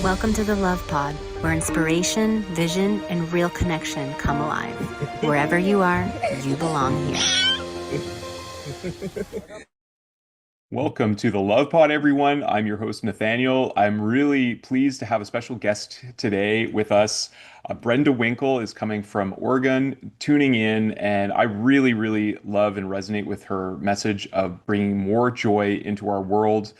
Welcome to the Love Pod, where inspiration, vision, and real connection come alive. Wherever you are, you belong here. Welcome to the Love Pod, everyone. I'm your host, Nathaniel. I'm really pleased to have a special guest today with us. Brenda WINKLE is coming from Oregon, tuning in, and I really, really love and resonate with her message of bringing more joy into our world,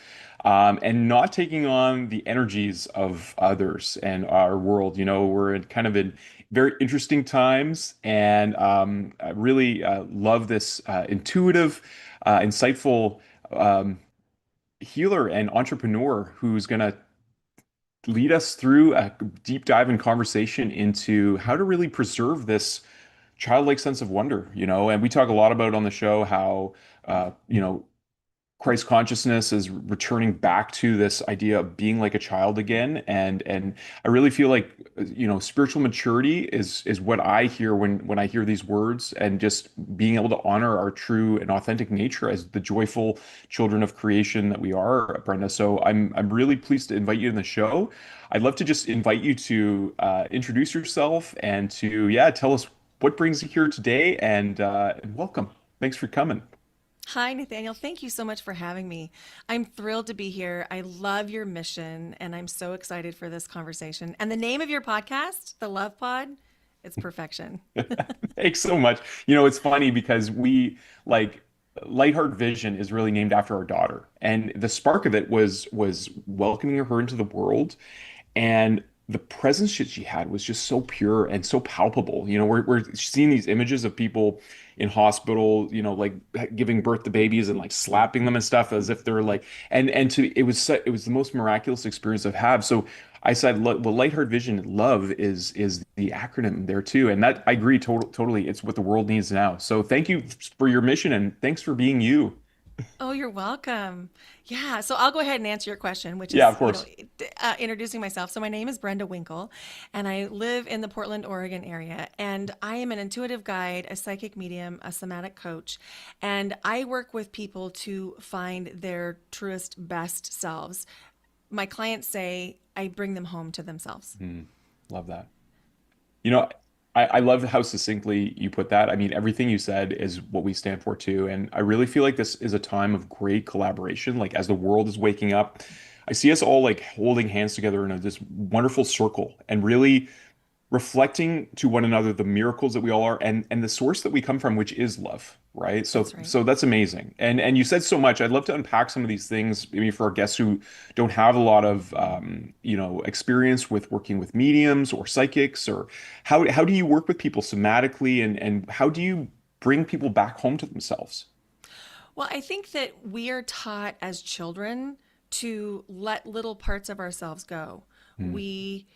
and not taking on the energies of others and our world. You know, we're in very interesting times, and I really love this intuitive, insightful um, healer and entrepreneur who's going to lead us through a deep dive and conversation into how to really preserve this childlike sense of wonder, you know. And we talk a lot about on the show how, Christ consciousness is returning back to this idea of being like a child again, and I really feel like spiritual maturity is what I hear when I hear these words, and just being able to honor our true and authentic nature as the joyful children of creation that we are, Brenda. So I'm really pleased to invite you in the show. I'd love to just invite you to introduce yourself and to tell us what brings you here today, and welcome. Thanks for coming. Hi, Nathaniel. Thank you so much for having me. I'm thrilled to be here. I love your mission, and I'm so excited for this conversation. And the name of your podcast, The Love Pod, it's perfection. Thanks so much. You know, it's funny because we like Lightheart Vision is really named after our daughter, and the spark of it was welcoming her into the world, and the presence that she had was just so pure and so palpable. You know, we're seeing these images of people in hospital, you know, like giving birth to babies and like slapping them and stuff as if they're like, and to it was the most miraculous experience I've had. So I said, well, Lightheart Vision, love is the acronym there too, and that I agree totally. It's what the world needs now. So thank you for your mission, and thanks for being you. Oh, you're welcome. Yeah, so I'll go ahead and answer your question, which Yeah, of is, course. introducing myself. So my name is Brenda WINKLE, and I live in the Portland, Oregon area. And I am an intuitive guide, a psychic medium, a somatic coach, and I work with people to find their truest, best selves. My clients say I bring them home to themselves. Hmm, love that. You know, I love how succinctly you put that. I mean, everything you said is what we stand for too. And I really feel like this is a time of great collaboration. Like as the world is waking up, I see us all like holding hands together in this wonderful circle and really reflecting to one another the miracles that we all are, and the source that we come from, which is love, right? so That's right. so that's amazing. And you said so much. I'd love to unpack some of these things maybe for our guests who don't have a lot of experience with working with mediums or psychics, or how do you work with people somatically, and how do you bring people back home to themselves? Well, I think that we are taught as children to let little parts of ourselves go. Mm, We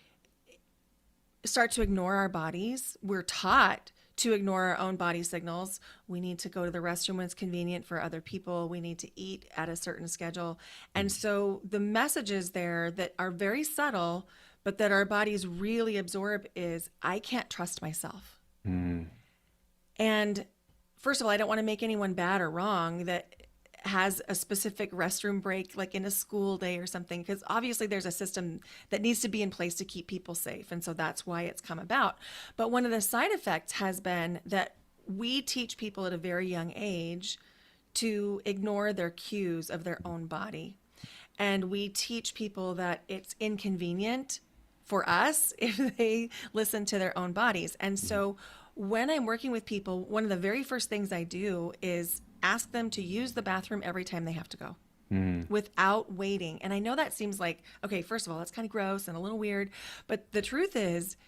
start to ignore our bodies. We're taught to ignore our own body signals. We need to go to the restroom when it's convenient for other people. We need to eat at a certain schedule. And so the messages there that are very subtle, but that our bodies really absorb is I can't trust myself. mm, And first of all, I don't want to make anyone bad or wrong that has a specific restroom break, like in a school day or something, because obviously there's a system that needs to be in place to keep people safe. And so that's why it's come about. But one of the side effects has been that we teach people at a very young age to ignore their cues of their own body. And we teach people that it's inconvenient for us if they listen to their own bodies. And so when I'm working with people, one of the very first things I do is ask them to use the bathroom every time they have to go mm, without waiting. And I know that seems like, okay, first of all, that's kind of gross and a little weird. But the truth is,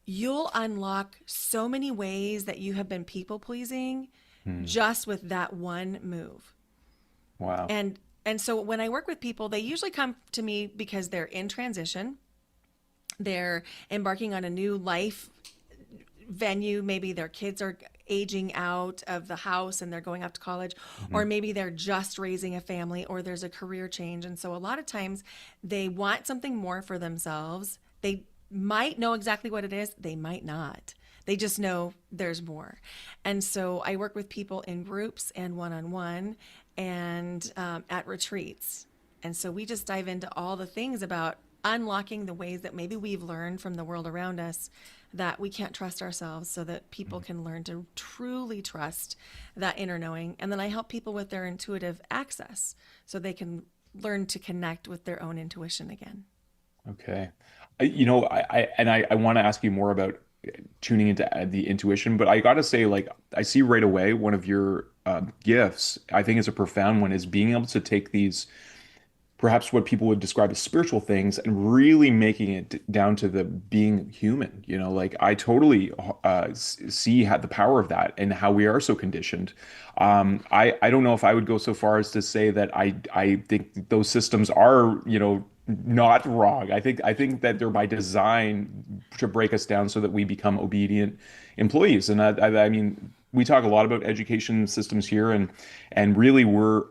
you'll unlock so many ways that you have been people pleasing mm. just with that one move. Wow. And so when I work with people, they usually come to me because they're in transition. They're embarking on a new life venue. Maybe their kids are aging out of the house and they're going off to college, or Mhm. maybe they're just raising a family, or there's a career change. And so a lot of times they want something more for themselves. They might know exactly what it is, they might not. They just know there's more. And so I work with people in groups and one on one and at retreats. And so we just dive into all the things about unlocking the ways that maybe we've learned from the world around us that we can't trust ourselves, so that people can learn to truly trust that inner knowing. And then I help people with their intuitive access so they can learn to connect with their own intuition again. Okay. I want to ask you more about tuning into the intuition, but I got to say, like, I see right away one of your gifts, I think is a profound one, is being able to take these perhaps what people would describe as spiritual things and really making it down to the being human. Like I totally see how, the power of that and how we are so conditioned. I don't know if I would go so far as to say that I think those systems are, not wrong. I think that they're by design to break us down so that we become obedient employees. And I mean, we talk a lot about education systems here, and really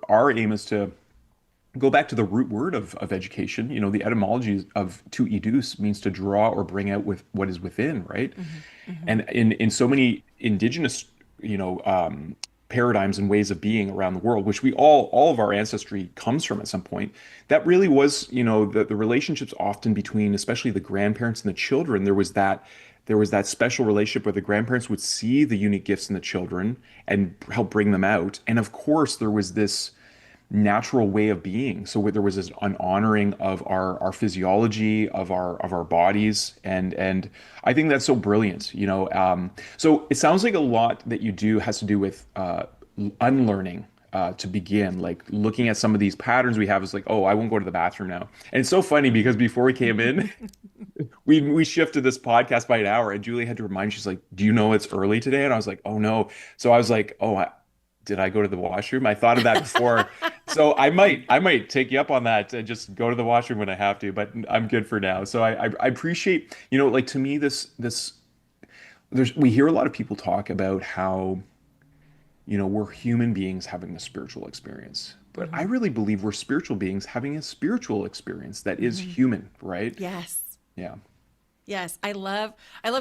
our aim is to go back to the root word of education. The etymology of to educe means to draw or bring out with what is within, right? And in so many indigenous, paradigms and ways of being around the world, which we all of our ancestry comes from at some point, that really was, the relationships often between, especially the grandparents and the children, there was that special relationship where the grandparents would see the unique gifts in the children and help bring them out. And of course, there was this natural way of being. So there was an honoring of our physiology, of our bodies, and I think that's so brilliant. So it sounds like a lot that you do has to do with unlearning. To begin, like looking at some of these patterns we have is like, oh, I won't go to the bathroom now. And it's so funny because before we came in, we shifted this podcast by an hour, and Julie had to remind me, she's like, do you know it's early today? And I was like, oh no. So I was like, oh, did I go to the washroom? I thought of that before. So I might take you up on that and just go to the washroom when I have to, but I'm good for now. So I appreciate, like to me, we hear a lot of people talk about how, we're human beings having a spiritual experience. But I really believe we're spiritual beings having a spiritual experience that is human, right? Yes. Yeah. Yes, I love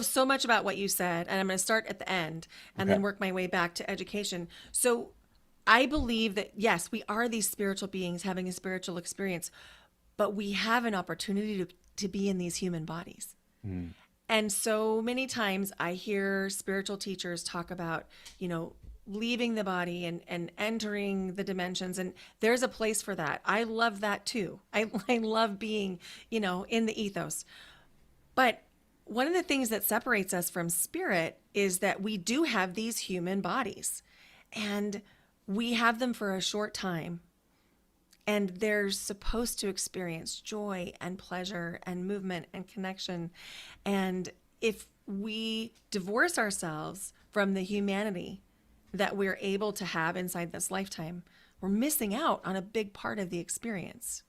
so much about what you said, and I'm going to start at the end and Okay. then work my way back to education. So, I believe that yes, we are these spiritual beings having a spiritual experience, but we have an opportunity to be in these human bodies. Mm. And so many times I hear spiritual teachers talk about, leaving the body and entering the dimensions. And there's a place for that. I love that too. I love being, in the ethos. But one of the things that separates us from spirit is that we do have these human bodies, and we have them for a short time, and they're supposed to experience joy and pleasure and movement and connection. And if we divorce ourselves from the humanity that we're able to have inside this lifetime, we're missing out on a big part of the experience.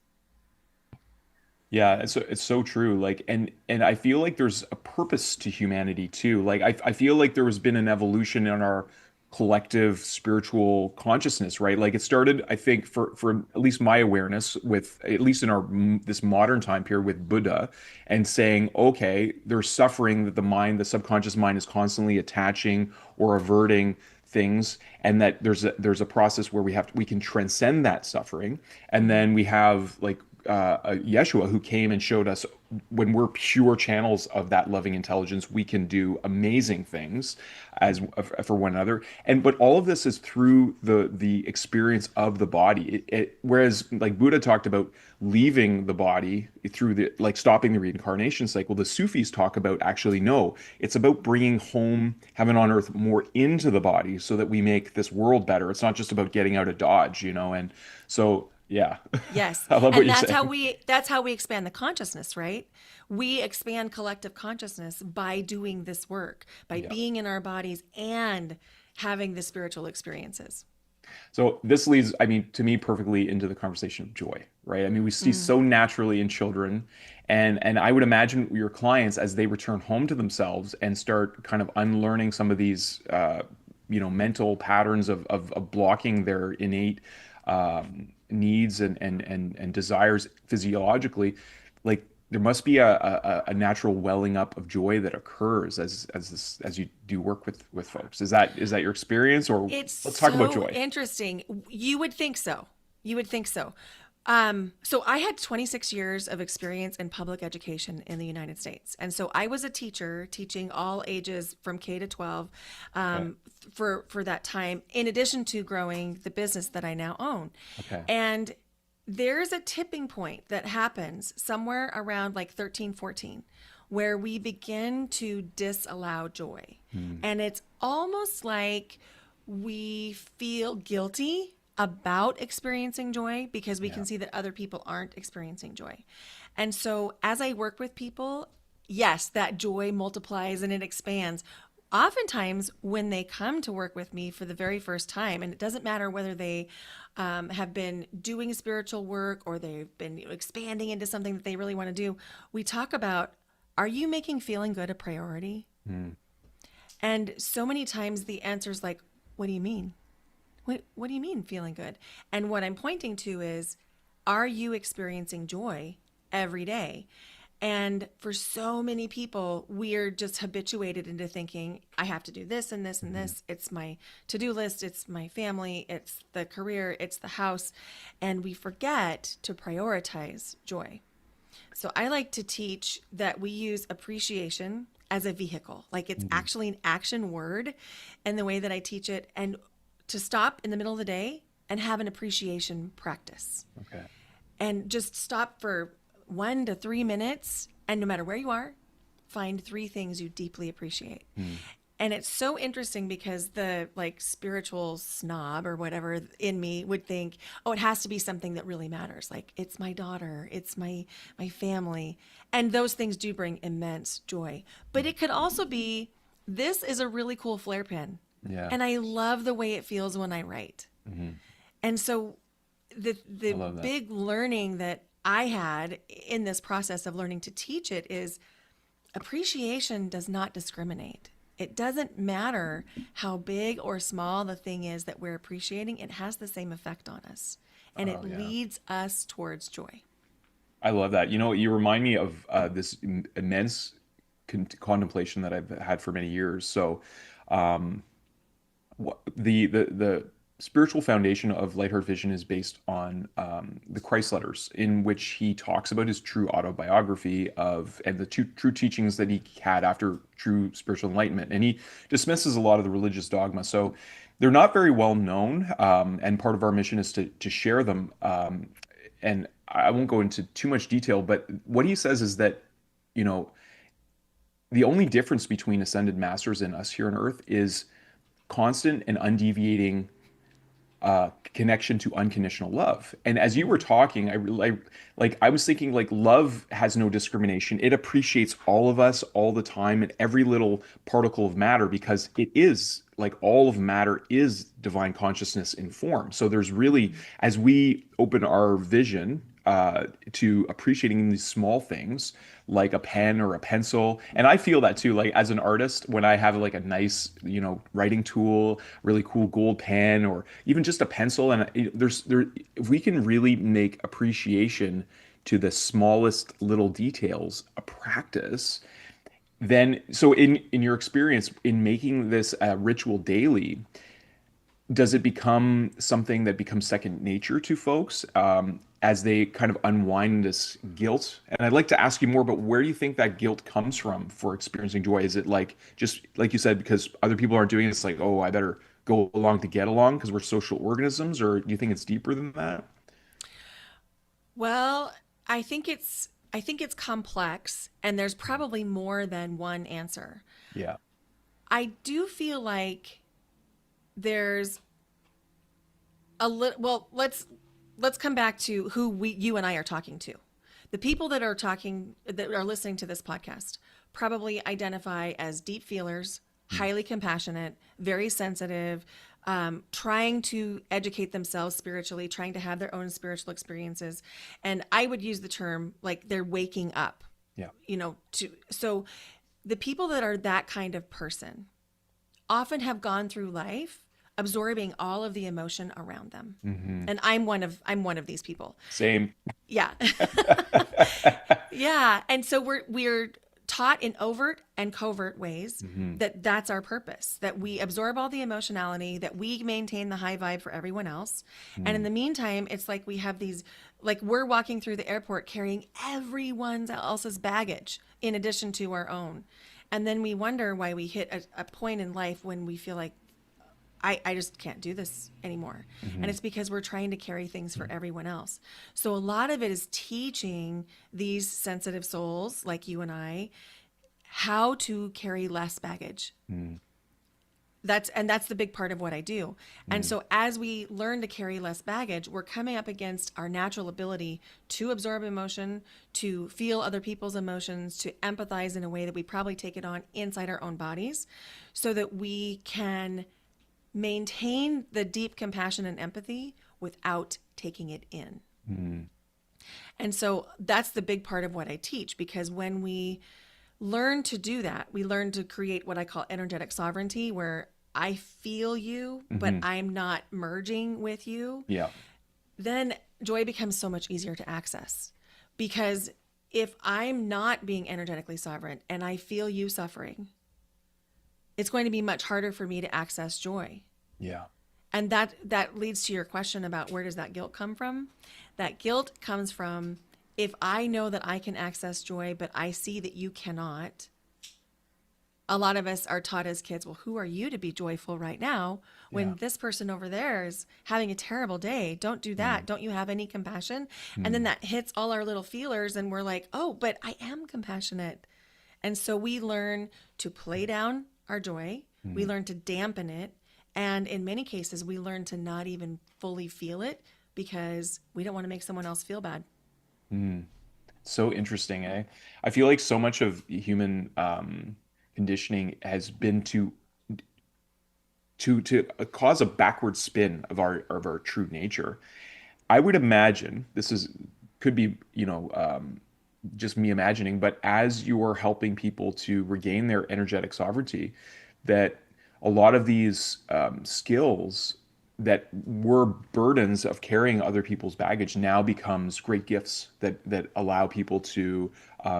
Yeah, it's so true. Like, and I feel like there's a purpose to humanity too. Like, I feel like there has been an evolution in our collective spiritual consciousness, right? Like, it started, I think, for at least my awareness, with at least in this modern time period with Buddha, and saying, okay, there's suffering that the subconscious mind is constantly attaching or averting things, and that there's a process where we can transcend that suffering. And then we have like Yeshua, who came and showed us when we're pure channels of that loving intelligence, we can do amazing things as for one another. But all of this is through the experience of the body. Whereas like Buddha talked about leaving the body through the like stopping the reincarnation cycle, the Sufis talk about actually no, it's about bringing home heaven on earth more into the body so that we make this world better. It's not just about getting out of Dodge. And so yeah. Yes. I love what And you're that's how saying. we expand the consciousness, right? We expand collective consciousness by doing this work, by Yeah. being in our bodies and having the spiritual experiences. So this leads, I mean, to me perfectly into the conversation of joy, right? I mean, we see so naturally in children, and I would imagine your clients as they return home to themselves and start kind of unlearning some of these, mental patterns of blocking their innate needs and desires physiologically, like there must be a natural welling up of joy that occurs as you do work with folks. Is that your experience, or It's let's talk about so joy? interesting. You would think so. You would think so. So I had 26 years of experience in public education in the United States. And so I was a teacher teaching all ages from K to 12 Okay. for that time, in addition to growing the business that I now own. Okay. And there's a tipping point that happens somewhere around like 13, 14, where we begin to disallow joy. And it's almost like we feel guilty about experiencing joy because we can Yeah. see that other people aren't experiencing joy. And so as I work with people, yes, that joy multiplies and it expands. Oftentimes, when they come to work with me for the very first time, and it doesn't matter whether they have been doing spiritual work or they've been expanding into something that they really want to do, we talk about, are you making feeling good a priority? Mm. And so many times the answer is like, what do you mean? What do you mean feeling good? And what I'm pointing to is, are you experiencing joy every day? And for so many people, we're just habituated into thinking, I have to do this and this and this. It's my to-do list. It's my family. It's the career. It's the house. And we forget to prioritize joy. So I like to teach that we use appreciation as a vehicle. Like it's actually an action word in the way that I teach it. And to stop in the middle of the day and have an appreciation practice Okay. and just stop for 1 to 3 minutes. And no matter where you are, find 3 things you deeply appreciate. And it's so interesting because the like spiritual snob or whatever in me would think, oh, it has to be something that really matters. Like it's my daughter, it's my family. And those things do bring immense joy. But it could also be, this is a really cool flare pen. Yeah. And I love the way it feels when I write. And so the I love that. big learning that I had in this process of learning to teach it is appreciation does not discriminate. It doesn't matter how big or small the thing is that we're appreciating, it has the same effect on us. And it Oh, yeah. leads us towards joy. I love that. You know, you remind me of this immense contemplation that I've had for many years. So, the spiritual foundation of Light Heart Vision is based on the Christ letters, in which he talks about his true autobiography of and the true teachings that he had after true spiritual enlightenment, and he dismisses a lot of the religious dogma. So they're not very well known, and part of our mission is to share them. And I won't go into too much detail, but what he says is that, you know, the only difference between ascended masters and us here on Earth is constant and undeviating connection to unconditional love. And as you were talking, I was thinking like love has no discrimination. It appreciates all of us all the time and every little particle of matter because it is like all of matter is divine consciousness in form. So there's really, as we open our vision to appreciating these small things like a pen or a pencil. And I feel that too, like as an artist, when I have like a nice, you know, writing tool, really cool gold pen, or even just a pencil, and if we can really make appreciation to the smallest little details a practice, then so in your experience in making this a ritual daily, does it become something that becomes second nature to folks as they kind of unwind this guilt? And I'd like to ask you more about where do you think that guilt comes from for experiencing joy? Is it like just like you said, because other people aren't doing it, it's like, oh, I better go along to get along because we're social organisms, or do you think it's deeper than that? Well, I think it's complex and there's probably more than one answer. Yeah. I do feel like there's a little, well, let's come back to who you and I are talking to. The people that are listening to this podcast probably identify as deep feelers, highly compassionate, very sensitive, trying to educate themselves spiritually, trying to have their own spiritual experiences. And I would use the term like they're waking up, Yeah. so the people that are that kind of person often have gone through life absorbing all of the emotion around them. And I'm one of these people. Same. Yeah. Yeah. And so we're taught in overt and covert ways that that's our purpose, that we absorb all the emotionality, that we maintain the high vibe for everyone else. And in the meantime, it's like we have these, like we're walking through the airport carrying everyone else's baggage in addition to our own. And then we wonder why we hit a point in life when we feel like, I just can't do this anymore. And it's because we're trying to carry things for everyone else. So a lot of it is teaching these sensitive souls like you and I how to carry less baggage. That's the big part of what I do. And so as we learn to carry less baggage, we're coming up against our natural ability to absorb emotion, to feel other people's emotions, to empathize in a way that we probably take it on inside our own bodies, so that we can maintain the deep compassion and empathy without taking it in. And so that's the big part of what I teach, because when we learn to do that, we learn to create what I call energetic sovereignty, where I feel you, but I'm not merging with you. Yeah. Then joy becomes so much easier to access. Because if I'm not being energetically sovereign and I feel you suffering, it's going to be much harder for me to access joy. Yeah. And that leads to your question about where does that guilt come from? That guilt comes from, if I know that I can access joy, but I see that you cannot. A lot of us are taught as kids, well, who are you to be joyful right now when this person over there is having a terrible day? Don't do that. Don't you have any compassion? And then that hits all our little feelers and we're like, oh, but I am compassionate. And so we learn to play down our joy. We learn to dampen it. And in many cases, we learn to not even fully feel it because we don't want to make someone else feel bad. So interesting, eh? I feel like so much of human conditioning has been to cause a backward spin of our true nature. I would imagine this is could be, just me imagining, but as you are helping people to regain their energetic sovereignty, that a lot of these skills that were burdens of carrying other people's baggage now becomes great gifts that allow people to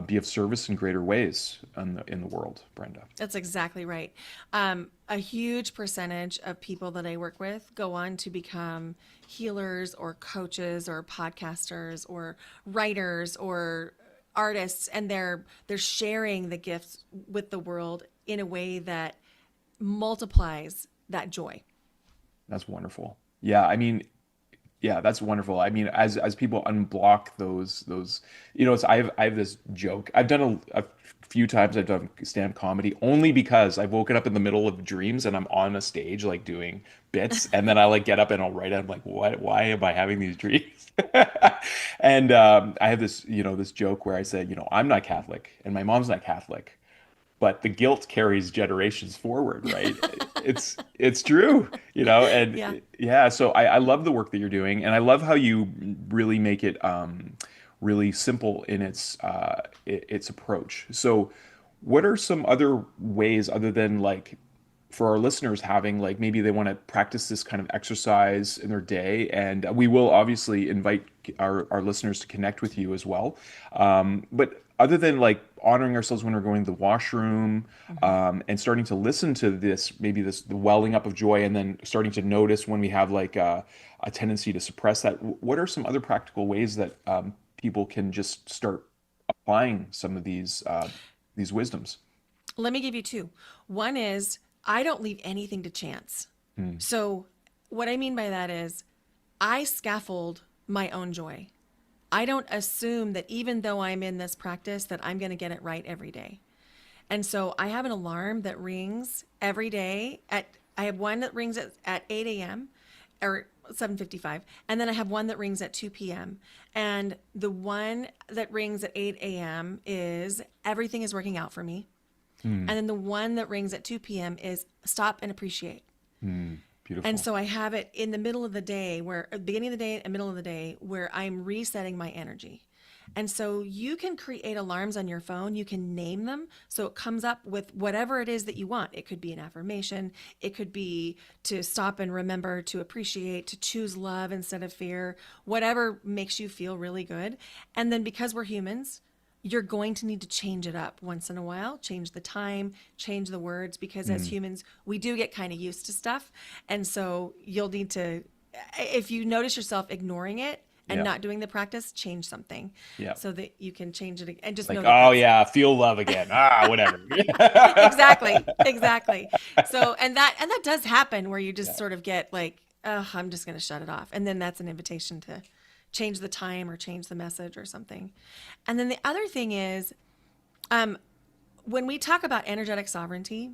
be of service in greater ways in the world, Brenda. That's exactly right. A huge percentage of people that I work with go on to become healers or coaches or podcasters or writers or artists, and they're sharing the gifts with the world in a way that multiplies that joy. That's wonderful. Yeah, I mean, yeah, that's wonderful. I mean, as people unblock those, I have this joke. I've done a few times. I've done stand comedy only because I've woken up in the middle of dreams and I'm on a stage like doing bits, and then I like get up and I'll write. I'm like, what? Why am I having these dreams? And I have this joke where I say, I'm not Catholic and my mom's not Catholic, but the guilt carries generations forward, right? It's true, Yeah. and yeah. So I love the work that you're doing, and I love how you really make it really simple in its approach. So, what are some other ways other than like for our listeners having like maybe they want to practice this kind of exercise in their day, and we will obviously invite our listeners to connect with you as well. But other than like honoring ourselves when we're going to the washroom, and starting to listen to this, maybe the welling up of joy, and then starting to notice when we have like a tendency to suppress that. What are some other practical ways that people can just start applying some of these wisdoms? Let me give you two. One is I don't leave anything to chance. So, what I mean by that is I scaffold my own joy. I don't assume that even though I'm in this practice that I'm going to get it right every day. And so I have an alarm that rings every day I have one that rings at 8 a.m. or 7:55, and then I have one that rings at 2 p.m. And the one that rings at 8 a.m. is everything is working out for me. And then the one that rings at 2 p.m. is stop and appreciate. Beautiful. And so I have it in the middle of the day, where beginning of the day and middle of the day, where I'm resetting my energy. And so you can create alarms on your phone. You can name them. So it comes up with whatever it is that you want. It could be an affirmation. It could be to stop and remember to appreciate, to choose love instead of fear, whatever makes you feel really good. And then because we're humans, you're going to need to change it up once in a while, change the time, change the words, because as humans, we do get kind of used to stuff. And so you'll need to, if you notice yourself ignoring it and Yeah. not doing the practice, change something Yeah. so that you can change it and just Like, know that oh that's yeah, feel love again. Whatever. exactly, exactly. So, and that does happen where you just Yeah. sort of get like, oh, I'm just going to shut it off. And then that's an invitation to change the time or change the message or something. And then the other thing is, when we talk about energetic sovereignty,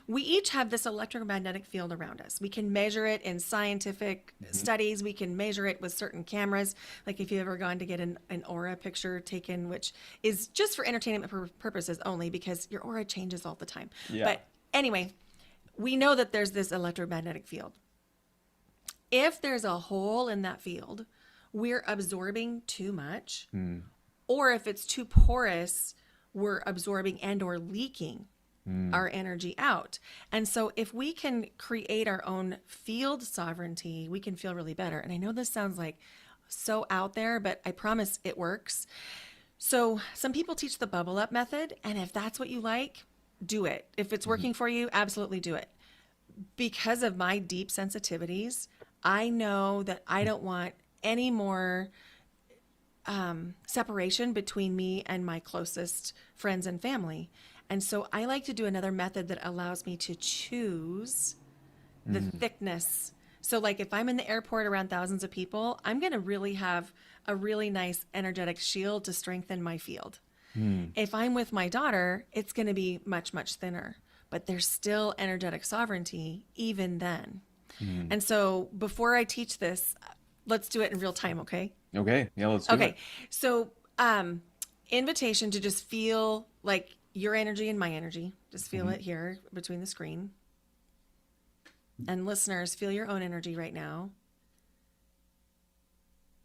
we each have this electromagnetic field around us. We can measure it in scientific studies. We can measure it with certain cameras. Like if you've ever gone to get an aura picture taken, which is just for entertainment purposes only, because your aura changes all the time. Yeah. But anyway, we know that there's this electromagnetic field. If there's a hole in that field, we're absorbing too much, or if it's too porous, we're absorbing and or leaking our energy out. And so if we can create our own field sovereignty, we can feel really better. And I know this sounds like so out there, but I promise it works. So some people teach the bubble up method, and if that's what you like, do it. If it's working for you, absolutely do it. Because of my deep sensitivities, I know that I don't want any more separation between me and my closest friends and family. And so I like to do another method that allows me to choose the thickness. So like if I'm in the airport around thousands of people, I'm going to really have a really nice energetic shield to strengthen my field. If I'm with my daughter, it's going to be much, much thinner, but there's still energetic sovereignty even then. And so before I teach this, let's do it in real time, okay? Okay. Yeah, let's do Okay. it. So, invitation to just feel like your energy and my energy. Just feel it here between the screen. And listeners, feel your own energy right now.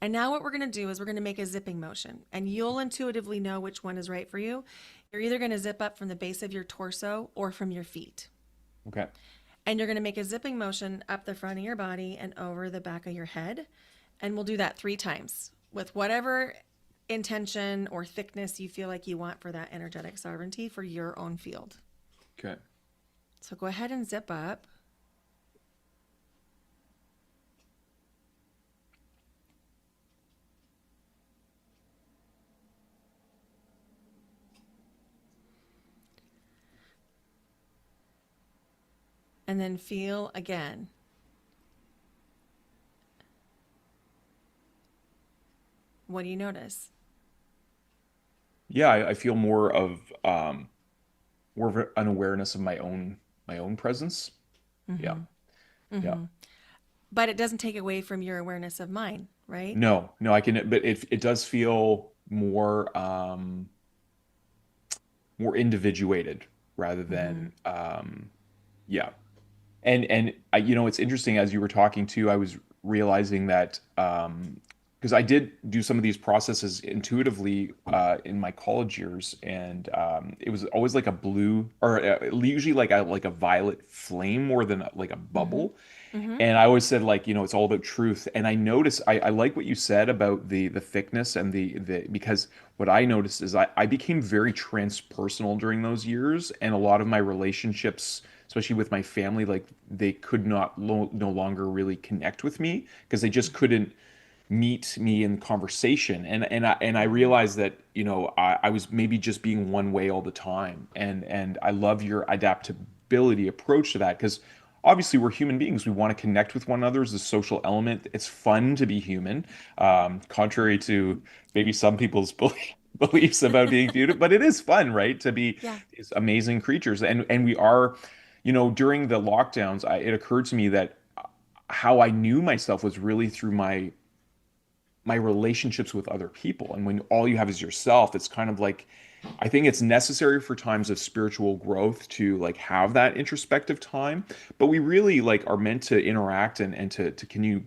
And now what we're going to do is we're going to make a zipping motion, and you'll intuitively know which one is right for you. You're either going to zip up from the base of your torso or from your feet. Okay. And you're going to make a zipping motion up the front of your body and over the back of your head. And we'll do that 3 times with whatever intention or thickness you feel like you want for that energetic sovereignty for your own field. Okay. So go ahead and zip up. And then feel again. What do you notice? Yeah, I feel more of an awareness of my own presence. Yeah. Yeah. But it doesn't take away from your awareness of mine, right? No, no, I can, but it does feel more individuated rather than yeah. And it's interesting as you were talking too, I was realizing that because I did do some of these processes intuitively in my college years, and it was always like a blue or usually like a violet flame more than like a bubble. And I always said like, it's all about truth. And I noticed I like what you said about the thickness and the because what I noticed is I became very transpersonal during those years, and a lot of my relationships, especially with my family, like they could not no longer really connect with me because they just couldn't meet me in conversation. And I realized that I was maybe just being one way all the time. And I love your adaptability approach to that, because obviously we're human beings. We want to connect with one another as a social element. It's fun to be human, contrary to maybe some people's beliefs about being human, but it is fun, right, to be Yeah. these amazing creatures. And we are, during the lockdowns, it occurred to me that how I knew myself was really through my relationships with other people. And when all you have is yourself, it's kind of like, I think it's necessary for times of spiritual growth to like have that introspective time, but we really like are meant to interact and to continue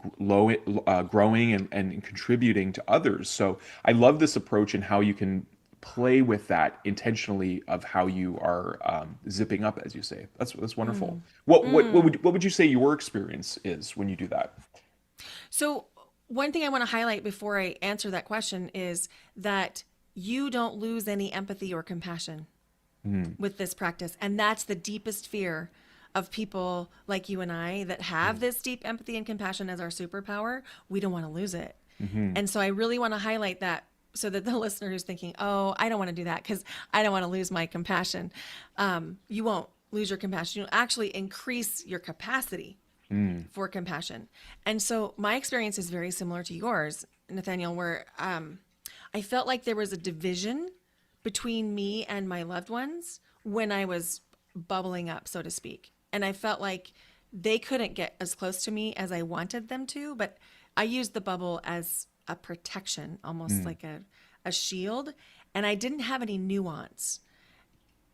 growing and contributing to others. So I love this approach and how you can play with that intentionally of how you are zipping up, as you say. That's wonderful. What would you say your experience is when you do that? So one thing I want to highlight before I answer that question is that you don't lose any empathy or compassion Mm, with this practice. And that's the deepest fear of people like you and I that have mm, this deep empathy and compassion as our superpower. We don't want to lose it. mhm. And so I really want to highlight that so that the listener who's thinking, oh, I don't want to do that because I don't want to lose my compassion. You won't lose your compassion. You'll actually increase your capacity Mm, for compassion. And so my experience is very similar to yours, Nathaniel, where I felt like there was a division between me and my loved ones when I was bubbling up, so to speak. And I felt like they couldn't get as close to me as I wanted them to, but I used the bubble as a protection, almost mm. like a shield. And I didn't have any nuance.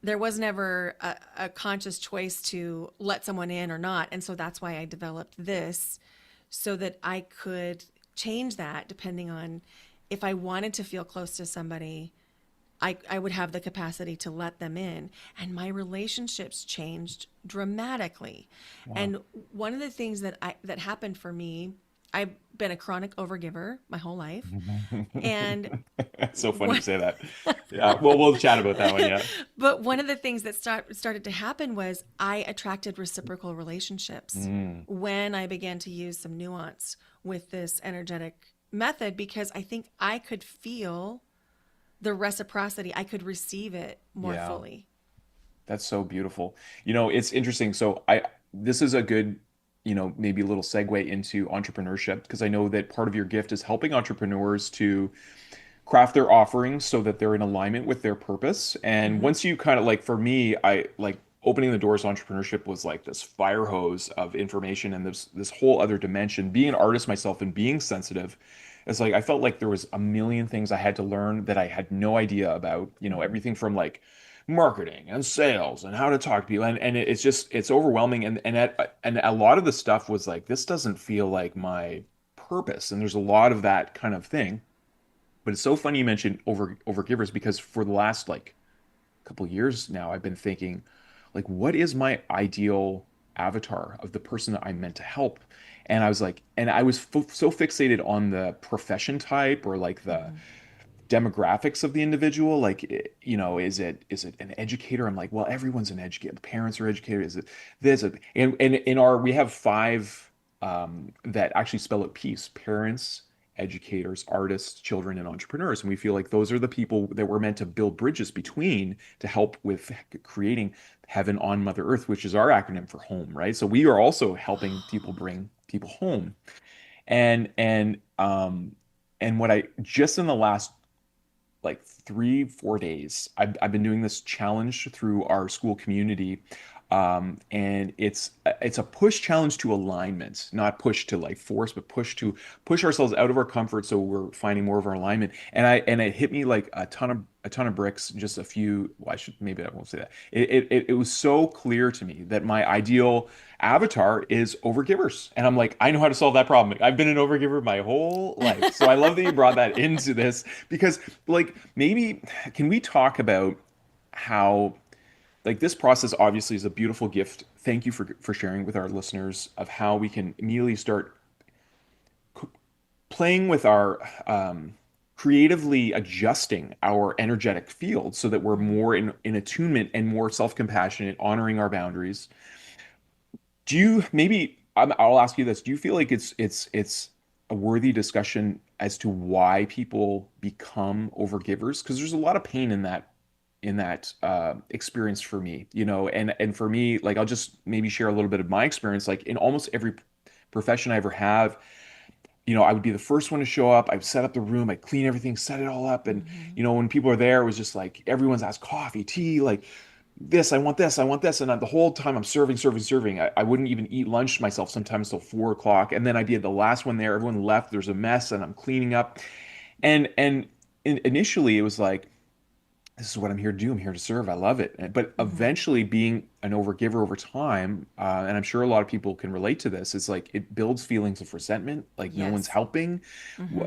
There was never a conscious choice to let someone in or not. And so that's why I developed this so that I could change that depending on if I wanted to feel close to somebody, I would have the capacity to let them in. And my relationships changed dramatically. Wow. And one of the things that happened for me, I've been a chronic overgiver my whole life. And It's so funny you what say that. Yeah. Well, we'll chat about that one. Yeah. but one of the things that started to happen was I attracted reciprocal relationships Mm, when I began to use some nuance with this energetic method because I think I could feel the reciprocity. I could receive it more yeah. fully. That's so beautiful. It's interesting. So this is a good, maybe a little segue into entrepreneurship because I know that part of your gift is helping entrepreneurs to craft their offerings so that they're in alignment with their purpose. And Hmm. once you kind of like, for me, I like opening the doors to entrepreneurship was like this fire hose of information and this whole other dimension. Being an artist myself and being sensitive, it's like I felt like there was a million things I had to learn that I had no idea about. Hmm. Everything from like marketing and sales and how to talk to people, and it's overwhelming. And a lot of the stuff was like, this doesn't feel like my purpose. And there's a lot of that kind of thing. But it's so funny you mentioned overgivers because for the last like couple years now, I've been thinking, like, what is my ideal avatar of the person that I'm meant to help? And I was like, and I was so fixated on the profession type or like the Hmm. demographics of the individual. Like, is it an educator? I'm like, well, everyone's an educator. Parents are educators. Is it this? And in our we have five that actually spell it peace: parents, educators, artists, children, and entrepreneurs. And we feel like those are the people that we're meant to build bridges between to help with creating heaven on Mother Earth, which is our acronym for home, right? So we are also helping people bring people home. And what I just in the last like 3 4 days I've been doing this challenge through our school community, and it's a push challenge to alignment, not push to like force, but push ourselves out of our comfort so we're finding more of our alignment. And it hit me like a ton of bricks. Just a few, well, maybe I won't say that. It was so clear to me that my ideal avatar is overgivers. And I'm like, I know how to solve that problem. I've been an overgiver my whole life. So I love that you brought that into this because, like, maybe can we talk about how, like, this process obviously is a beautiful gift. Thank you for sharing with our listeners of how we can immediately start playing with our creatively adjusting our energetic field so that we're Hmm. more in attunement and more self-compassionate, honoring our boundaries. Do you maybe I'll ask you this. Do you feel like it's a worthy discussion as to why people become overgivers? Because there's a lot of pain in that experience for me, and for me, like I'll just maybe share a little bit of my experience. Like in almost every profession I ever have, I would be the first one to show up. I'd set up the room, I'd clean everything, set it all up. And, Hmm. when people are there, it was just like everyone's asked coffee, tea, like this, I want this, I want this. And the whole time I'm serving, serving, serving. I wouldn't even eat lunch myself sometimes till 4 o'clock. And then I'd be the last one there. Everyone left. There's a mess and I'm cleaning up. And initially it was like, this is what I'm here to do. I'm here to serve. I love it. But Hmm. eventually, being an overgiver over time, and I'm sure a lot of people can relate to this, it's like it builds feelings of resentment, like no one's Yes. helping, Hmm.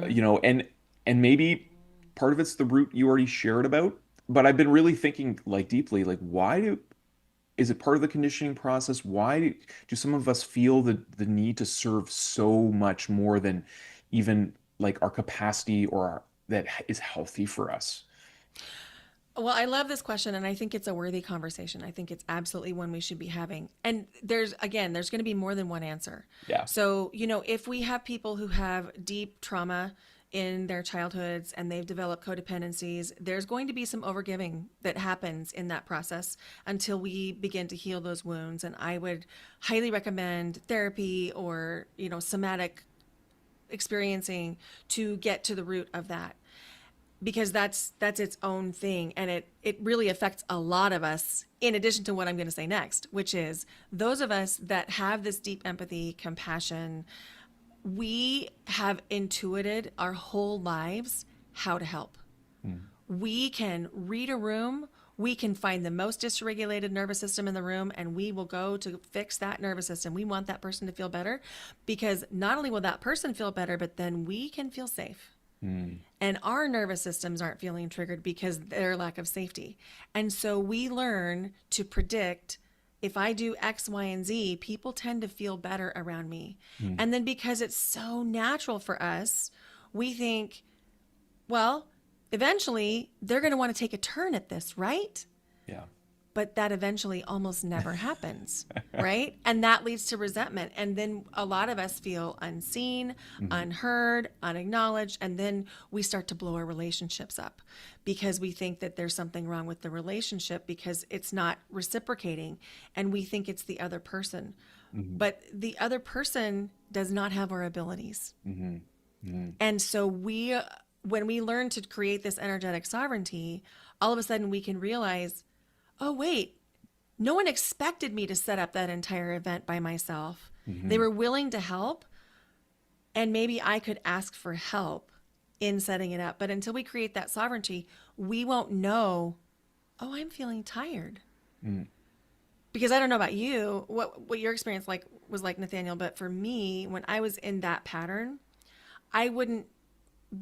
and maybe part of it's the root you already shared about. But I've been really thinking like deeply, like is it part of the conditioning process? Why do some of us feel the need to serve so much more than even like our capacity or that is healthy for us? Well, I love this question, and I think it's a worthy conversation. I think it's absolutely one we should be having. And there's going to be more than one answer. Yeah. So, if we have people who have deep trauma in their childhoods and they've developed codependencies, there's going to be some overgiving that happens in that process until we begin to heal those wounds. And I would highly recommend therapy or, somatic experiencing to get to the root of that, because that's its own thing, and it really affects a lot of us, in addition to what I'm going to say next, which is those of us that have this deep empathy, compassion. We have intuited our whole lives how to help. Mm. We can read a room, we can find the most dysregulated nervous system in the room, and we will go to fix that nervous system. We want that person to feel better, because not only will that person feel better, but then we can feel safe. Mm. And our nervous systems aren't feeling triggered because their lack of safety. And so we learn to predict, if I do X, Y, and Z, people tend to feel better around me. Mm. And then because it's so natural for us, we think, well, eventually they're going to want to take a turn at this, right? Yeah. But that eventually almost never happens, right? And that leads to resentment. And then a lot of us feel unseen, Mm-hmm. unheard, unacknowledged. And then we start to blow our relationships up because we think that there's something wrong with the relationship because it's not reciprocating. And we think it's the other person. Mm-hmm. But the other person does not have our abilities. Mm-hmm. Mm-hmm. And so when we learn to create this energetic sovereignty, all of a sudden we can realize, oh, wait, no one expected me to set up that entire event by myself. They Mm-hmm. were willing to help, and maybe I could ask for help in setting it up. But until we create that sovereignty, we won't know, oh, I'm feeling tired. Mm. Because I don't know about you, what your experience was like, Nathaniel, but for me, when I was in that pattern, I wouldn't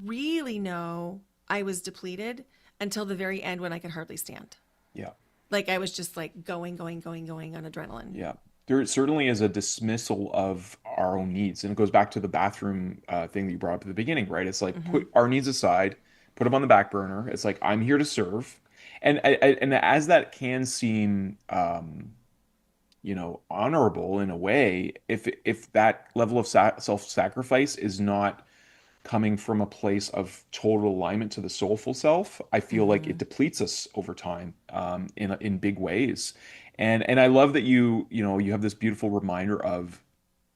really know I was depleted until the very end when I could hardly stand. Yeah. Like I was just like going on adrenaline. Yeah. There certainly is a dismissal of our own needs. And it goes back to the bathroom thing that you brought up at the beginning, right? It's like Mm-hmm. put our needs aside, put them on the back burner. It's like I'm here to serve. And as that can seem honorable in a way, if that level of self-sacrifice is not coming from a place of total alignment to the soulful self, I feel like Mm-hmm. it depletes us over time, in big ways. And I love that you have this beautiful reminder of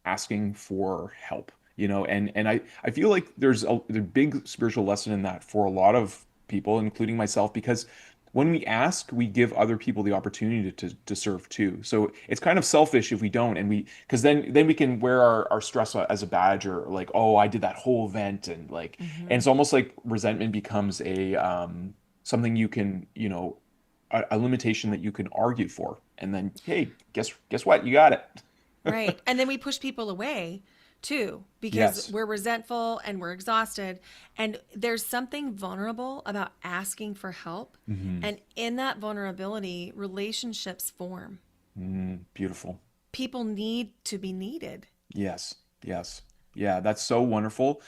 asking for help, and I feel like there's a big spiritual lesson in that for a lot of people, including myself, because when we ask, we give other people the opportunity to serve too. So it's kind of selfish if we don't, and because then we can wear our stress as a badge, or like, oh, I did that whole event, and Mm-hmm. it's almost like resentment becomes a something you can, a limitation that you can argue for, and then, hey, guess what? You got it. Right. And then we push people away too because Yes. we're resentful and we're exhausted. And there's something vulnerable about asking for help. Hmm. And in that vulnerability, relationships form. Beautiful. People need to be needed. Yes, yes. Yeah, that's so wonderful.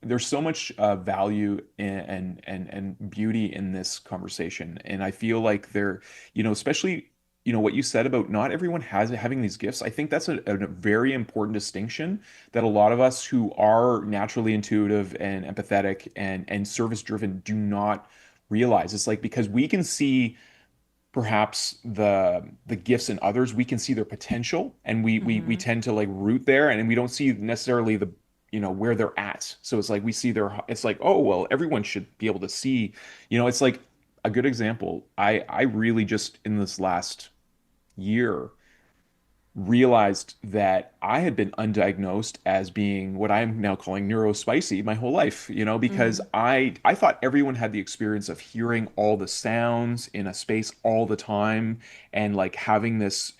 There's so much value and beauty in this conversation. And I feel like especially, what you said about not everyone has having these gifts. I think that's a very important distinction that a lot of us who are naturally intuitive and empathetic and service driven do not realize. It's like because we can see perhaps the gifts in others, we can see their potential, and we Mm-hmm. tend to like root there, and we don't see necessarily the where they're at. So it's like we see it's like, oh well, everyone should be able to see, it's like a good example. I really just in this last year realized that I had been undiagnosed as being what I'm now calling neurospicy my whole life, because Mm-hmm. I thought everyone had the experience of hearing all the sounds in a space all the time, and like having this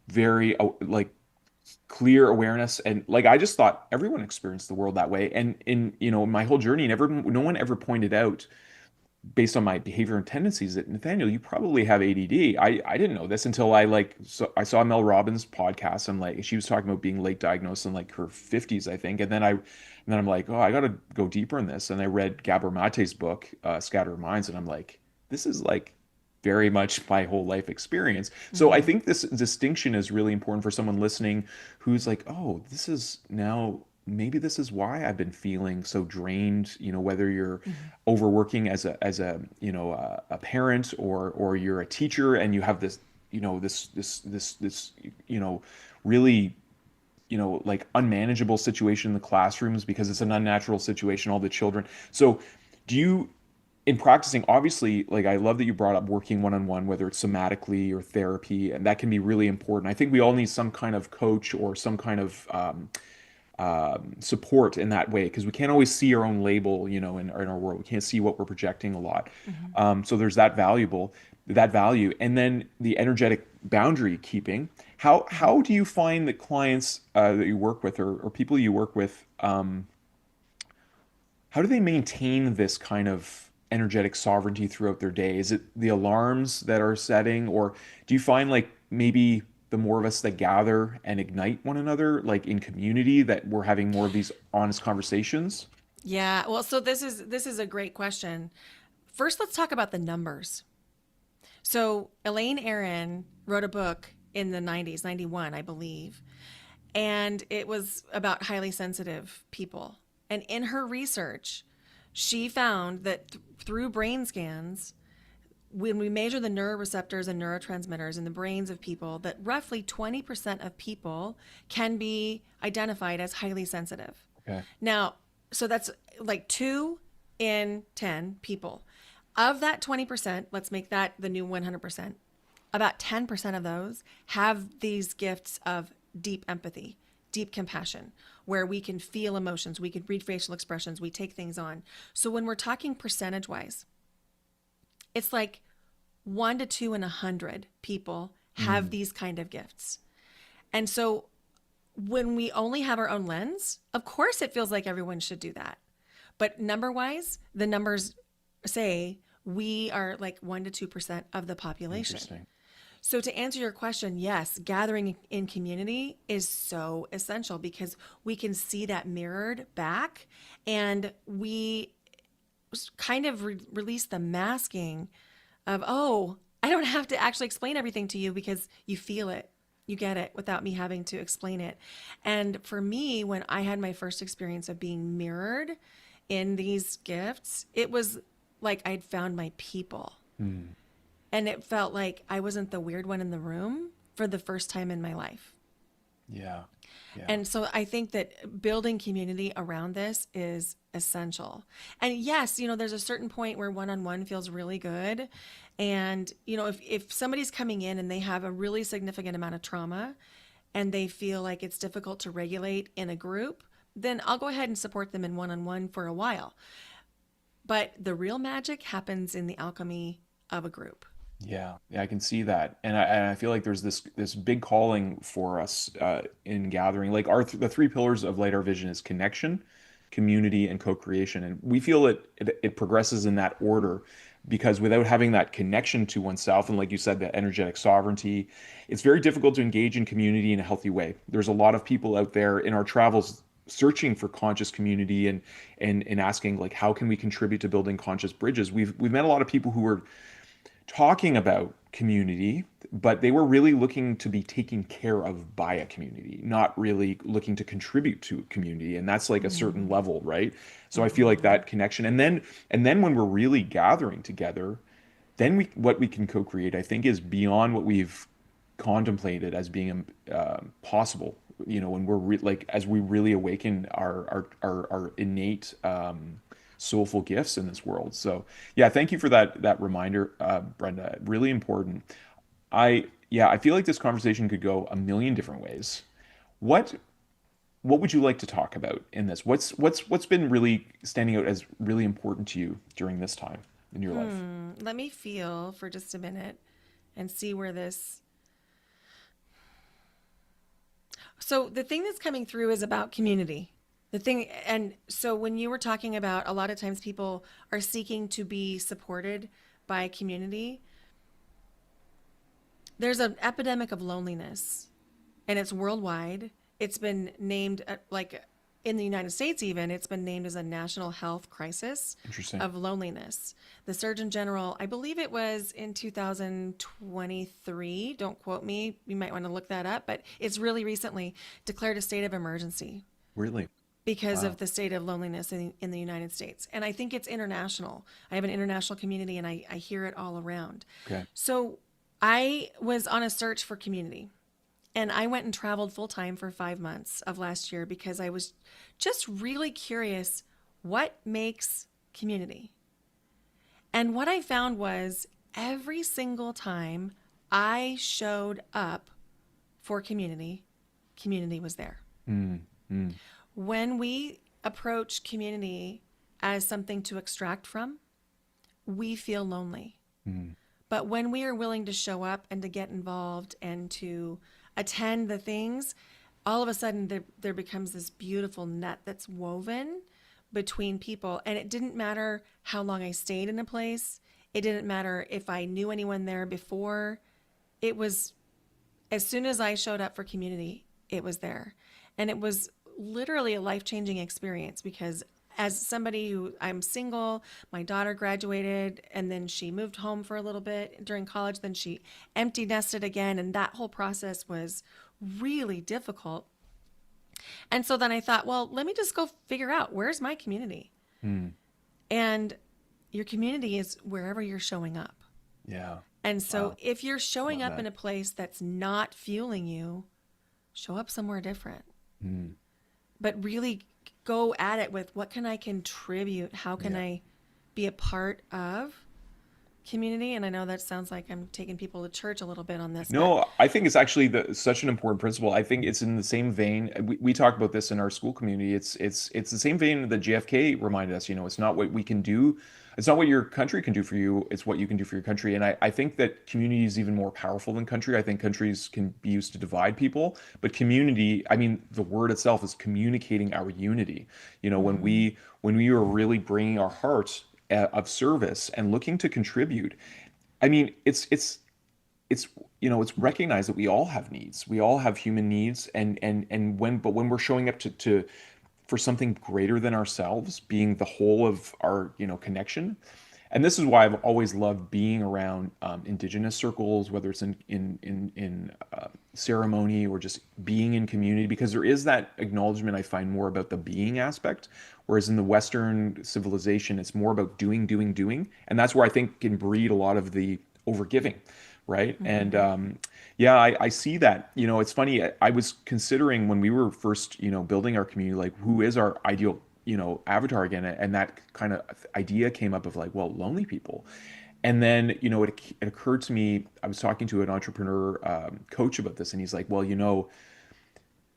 very like clear awareness, and like I just thought everyone experienced the world that way. And in my whole journey, no one ever pointed out based on my behavior and tendencies that Nathaniel, you probably have ADD. I didn't know this until I saw Mel Robbins' podcast, and like she was talking about being late diagnosed in like her 50s, I think. And then I'm like, oh, I got to go deeper in this. And I read Gabor Mate's book, Scattered Minds, and I'm like, this is like very much my whole life experience. So I Mm-hmm. think this distinction is really important for someone listening who's like, oh, this is now maybe this is why I've been feeling so drained, whether you're Mm-hmm. overworking as a a parent, or you're a teacher and you have this this really like unmanageable situation in the classrooms because it's an unnatural situation, all the children. So do you, in practicing, obviously, like I love that you brought up working one-on-one, whether it's somatically or therapy, and that can be really important. I think we all need some kind of coach or some kind of support in that way, because we can't always see our own label, in our world. We can't see what we're projecting a lot. Mm-hmm. So there's that value, and then the energetic boundary keeping. How do you find that clients that you work with, or people you work with, how do they maintain this kind of energetic sovereignty throughout their day? Is it the alarms that are setting, or do you find like maybe the more of us that gather and ignite one another, like in community, that we're having more of these honest conversations? Yeah. Well, so this is a great question. First, let's talk about the numbers. So Elaine Aron wrote a book in the 90s, 91, I believe, and it was about highly sensitive people. And in her research, she found that through brain scans, when we measure the neuroreceptors and neurotransmitters in the brains of people, that roughly 20% of people can be identified as highly sensitive. Okay. Now, so that's like 2 in 10 people. Of that 20%, let's make that the new 100%. About 10% of those have these gifts of deep empathy, deep compassion, where we can feel emotions, we can read facial expressions, we take things on. So when we're talking percentage wise, it's like 1 to 2 in 100 people have Mm, these kind of gifts. And so when we only have our own lens, of course it feels like everyone should do that. But number wise, the numbers say we are like 1 to 2% of the population. interesting. So to answer your question, yes, gathering in community is so essential because we can see that mirrored back, and we kind of release the masking of, oh, I don't have to actually explain everything to you because you feel it. You get it without me having to explain it. And for me, when I had my first experience of being mirrored in these gifts, it was like I'd found my people. Mm, And it felt like I wasn't the weird one in the room for the first time in my life. yeah. Yeah. And so I think that building community around this is essential. And yes, there's a certain point where one-on-one feels really good. And, if somebody's coming in and they have a really significant amount of trauma and they feel like it's difficult to regulate in a group, then I'll go ahead and support them in one-on-one for a while. But the real magic happens in the alchemy of a group. Yeah, yeah, I can see that, and I feel like there's this big calling for us in gathering. Like the three pillars of Light Our Vision is connection, community, and co-creation, and we feel it progresses in that order, because without having that connection to oneself, and like you said, that energetic sovereignty, it's very difficult to engage in community in a healthy way. There's a lot of people out there in our travels searching for conscious community, and asking like, how can we contribute to building conscious bridges. We've met a lot of people who were talking about community, but they were really looking to be taken care of by a community, not really looking to contribute to a community. And that's like a certain Mm-hmm. level, right? So I feel like Mm-hmm. that connection. And then when we're really gathering together, then what we can co-create, I think, is beyond what we've contemplated as being possible. When like as we really awaken our innate soulful gifts in this world. So yeah, thank you for that reminder, Brenda. Really important. I feel like this conversation could go a million different ways. What what would you like to talk about in this? What's been really standing out as really important to you during this time in your life? Let me feel for just a minute and see where this. So, the thing that's coming through is about community. The thing, and so when you were talking about a lot of times people are seeking to be supported by community, there's an epidemic of loneliness and it's worldwide. It's been named like in the United States, even it's been named as a national health crisis Interesting. of loneliness. The Surgeon General, I believe it was in 2023, don't quote me, you might want to look that up, but it's really recently declared a state of emergency Really? because of Wow. the state of loneliness in the United States. And I think it's international. I have an international community and I hear it all around. Okay. So I was on a search for community and I went and traveled full time for 5 months of last year because I was just really curious what makes community. And what I found was every single time I showed up for community, community was there. Mm, mm, When we approach community as something to extract from, we feel lonely. mm. But when we are willing to show up and to get involved and to attend the things, all of a sudden there becomes this beautiful net that's woven between people. And it didn't matter how long I stayed in a place, it didn't matter if I knew anyone there before. It was as soon as I showed up for community, it was there. And it was literally a life changing experience because as somebody who I'm single, my daughter graduated and then she moved home for a little bit during college, then she empty nested again. And that whole process was really difficult. And so then I thought, well, let me just go figure out where's my community. Mm. And your community is wherever you're showing up. Yeah. And so Wow. if you're showing Love up in that. a place that's not fueling you, show up somewhere different. Mm. But really go at it with what can I contribute? How can Yeah. I be a part of community? And I know that sounds like I'm taking people to church a little bit on this, but No, I think it's actually such an important principle. I think it's in the same vein. We talk about this in our school community. It's the same vein that JFK reminded us. It's not what we can do. It's not what your country can do for you. It's what you can do for your country. And I think that community is even more powerful than country. I think countries can be used to divide people, but community, I mean, the word itself is communicating our unity. mm-hmm. When we are really bringing our heart of service and looking to contribute. I mean, it's it's recognized that we all have needs, we all have human needs, and when we're showing up to for something greater than ourselves, being the whole of our connection. And this is why I've always loved being around indigenous circles, whether it's in ceremony or just being in community, because there is that acknowledgement I find more about the being aspect, whereas in the Western civilization it's more about doing, doing, doing, and that's where I think can breed a lot of the overgiving, right? And Mm-hmm. yeah, I see that. It's funny. I was considering when we were first, building our community, like who is our ideal, avatar again, and that kind of idea came up of like, well, lonely people. And then, it occurred to me, I was talking to an entrepreneur coach about this, and he's like, well,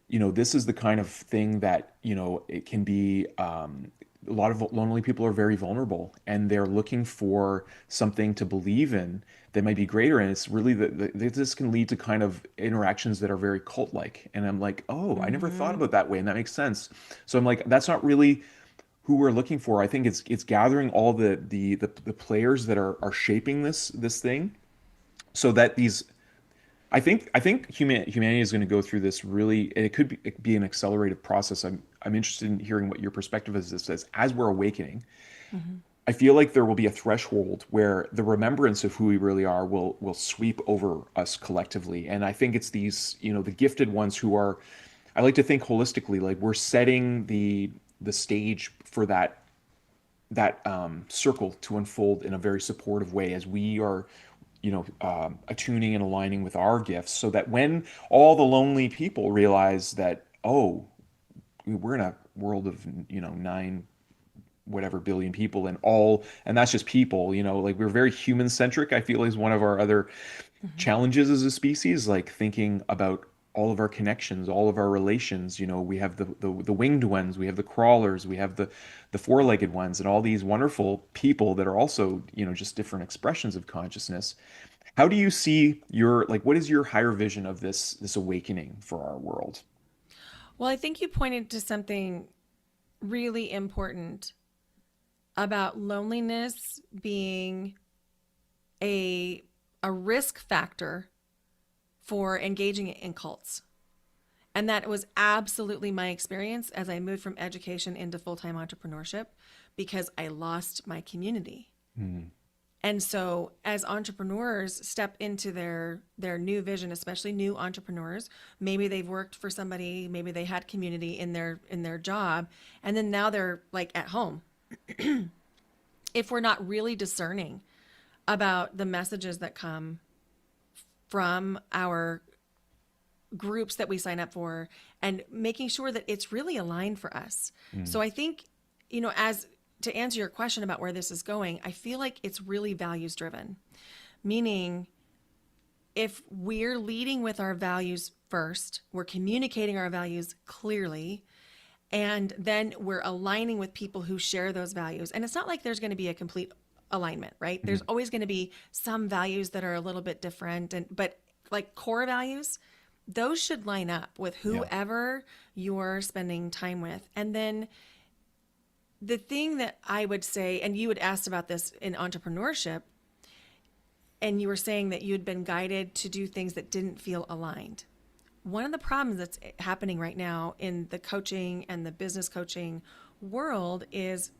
this is the kind of thing that, it can be, a lot of lonely people are very vulnerable and they're looking for something to believe in that might be greater. And it's really this can lead to kind of interactions that are very cult-like. And I'm like, oh, I never thought Mm-hmm. about that way. And that makes sense. So I'm like, that's not really who we're looking for. I think it's gathering all the players that are shaping this thing so that these I think humanity is going to go through this really, and it could be an accelerated process. I'm interested in hearing what your perspective is. This as we're awakening. Mm-hmm. I feel like there will be a threshold where the remembrance of who we really are will sweep over us collectively. And I think it's these, the gifted ones who are. I like to think holistically, like we're setting the stage for that circle to unfold in a very supportive way as we are attuning and aligning with our gifts, so that when all the lonely people realize that, oh, we're in a world of 9 whatever billion people, and that's just people, like we're very human centric. I feel is one of our other Mm-hmm. challenges as a species, like thinking about all of our connections, all of our relations. We have the winged ones, we have the crawlers, we have the four-legged ones, and all these wonderful people that are also, just different expressions of consciousness. How do you see what is your higher vision of this awakening for our world? Well, I think you pointed to something really important about loneliness being a risk factor for engaging in cults. And that was absolutely my experience as I moved from education into full-time entrepreneurship, because I lost my community. Mm. And so as entrepreneurs step into their new vision, especially new entrepreneurs, maybe they've worked for somebody, maybe they had community in their job, and then now they're like at home. If we're not really discerning about the messages that come from our groups that we sign up for, and making sure that it's really aligned for us. Mm. So I think, as to answer your question about where this is going, I feel like it's really values driven, meaning if we're leading with our values first, we're communicating our values clearly, and then we're aligning with people who share those values. And it's not like there's going to be a complete alignment, right? There's Mm. always going to be some values that are a little bit different, but like core values, those should line up with Yeah. whoever you're spending time with. And then the thing that I would say, and you had asked about this in entrepreneurship, and you were saying that you had been guided to do things that didn't feel aligned. One of the problems that's happening right now in the coaching and the business coaching world is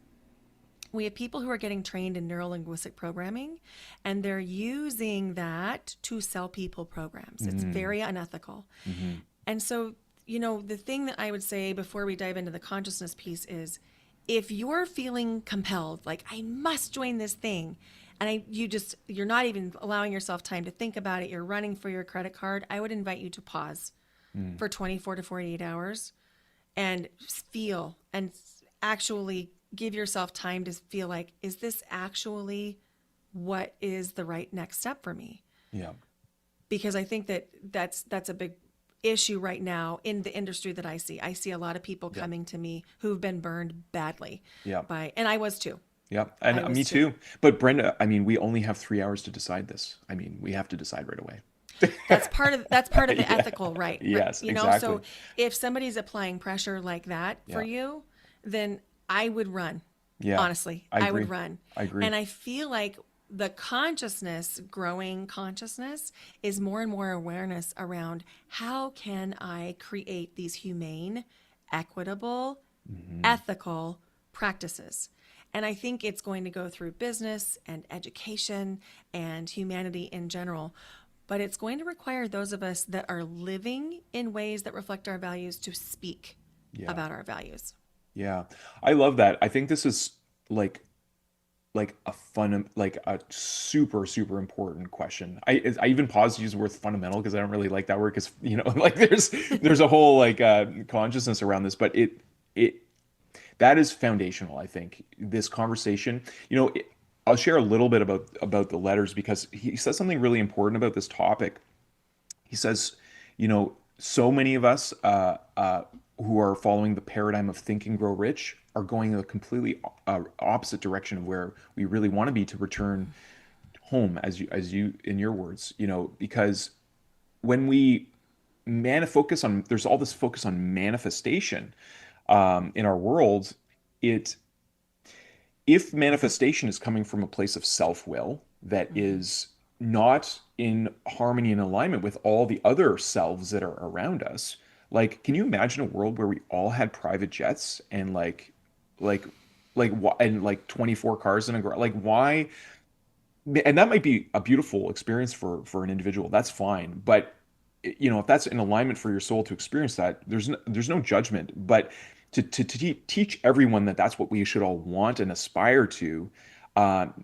we have people who are getting trained in neuro-linguistic programming, and they're using that to sell people programs. It's Mm. very unethical. Mm-hmm. And so, the thing that I would say before we dive into the consciousness piece is, if you're feeling compelled, like I must join this thing, and you're not even allowing yourself time to think about it, you're running for your credit card, I would invite you to pause Mm. for 24 to 48 hours and feel and actually give yourself time to feel like, is this actually what is the right next step for me? Yeah. Because I think that's a big issue right now in the industry that I see. I see a lot of people Yeah. coming to me who've been burned badly Yeah. and I was too. Yeah. I And was me too. too. But Brenda, I mean, we only have 3 hours to decide this. I mean, we have to decide right away. That's part of the Yeah. ethical, right? Yes, So exactly. if somebody's applying pressure like that for Yeah. you, then I would run. Yeah. Honestly, I I would agree. run. I agree. And I feel like the growing consciousness is more and more awareness around how can I create these humane, equitable, Mm-hmm. ethical practices. And I think it's going to go through business and education and humanity in general. But it's going to require those of us that are living in ways that reflect our values to speak Yeah. about our values. Yeah. I love that. I think this is like like a super super important question. I even paused to use the word fundamental because I don't really like that word, because like there's a whole like consciousness around this, but it that is foundational. I think this conversation, I'll share a little bit about the letters, because he says something really important about this topic. He says, so many of us who are following the paradigm of think and grow rich are going in a completely opposite direction of where we really want to be, to return home, as you in your words, because when we focus on, there's all this focus on manifestation in our world. It If manifestation is coming from a place of self-will that Mm-hmm. is not in harmony and alignment with all the other selves that are around us, like, can you imagine a world where we all had private jets and like and like 24 cars in a garage? Like, why? And that might be a beautiful experience for an individual. That's fine. But if that's in alignment for your soul to experience that, there's no judgment. But to teach everyone that that's what we should all want and aspire to,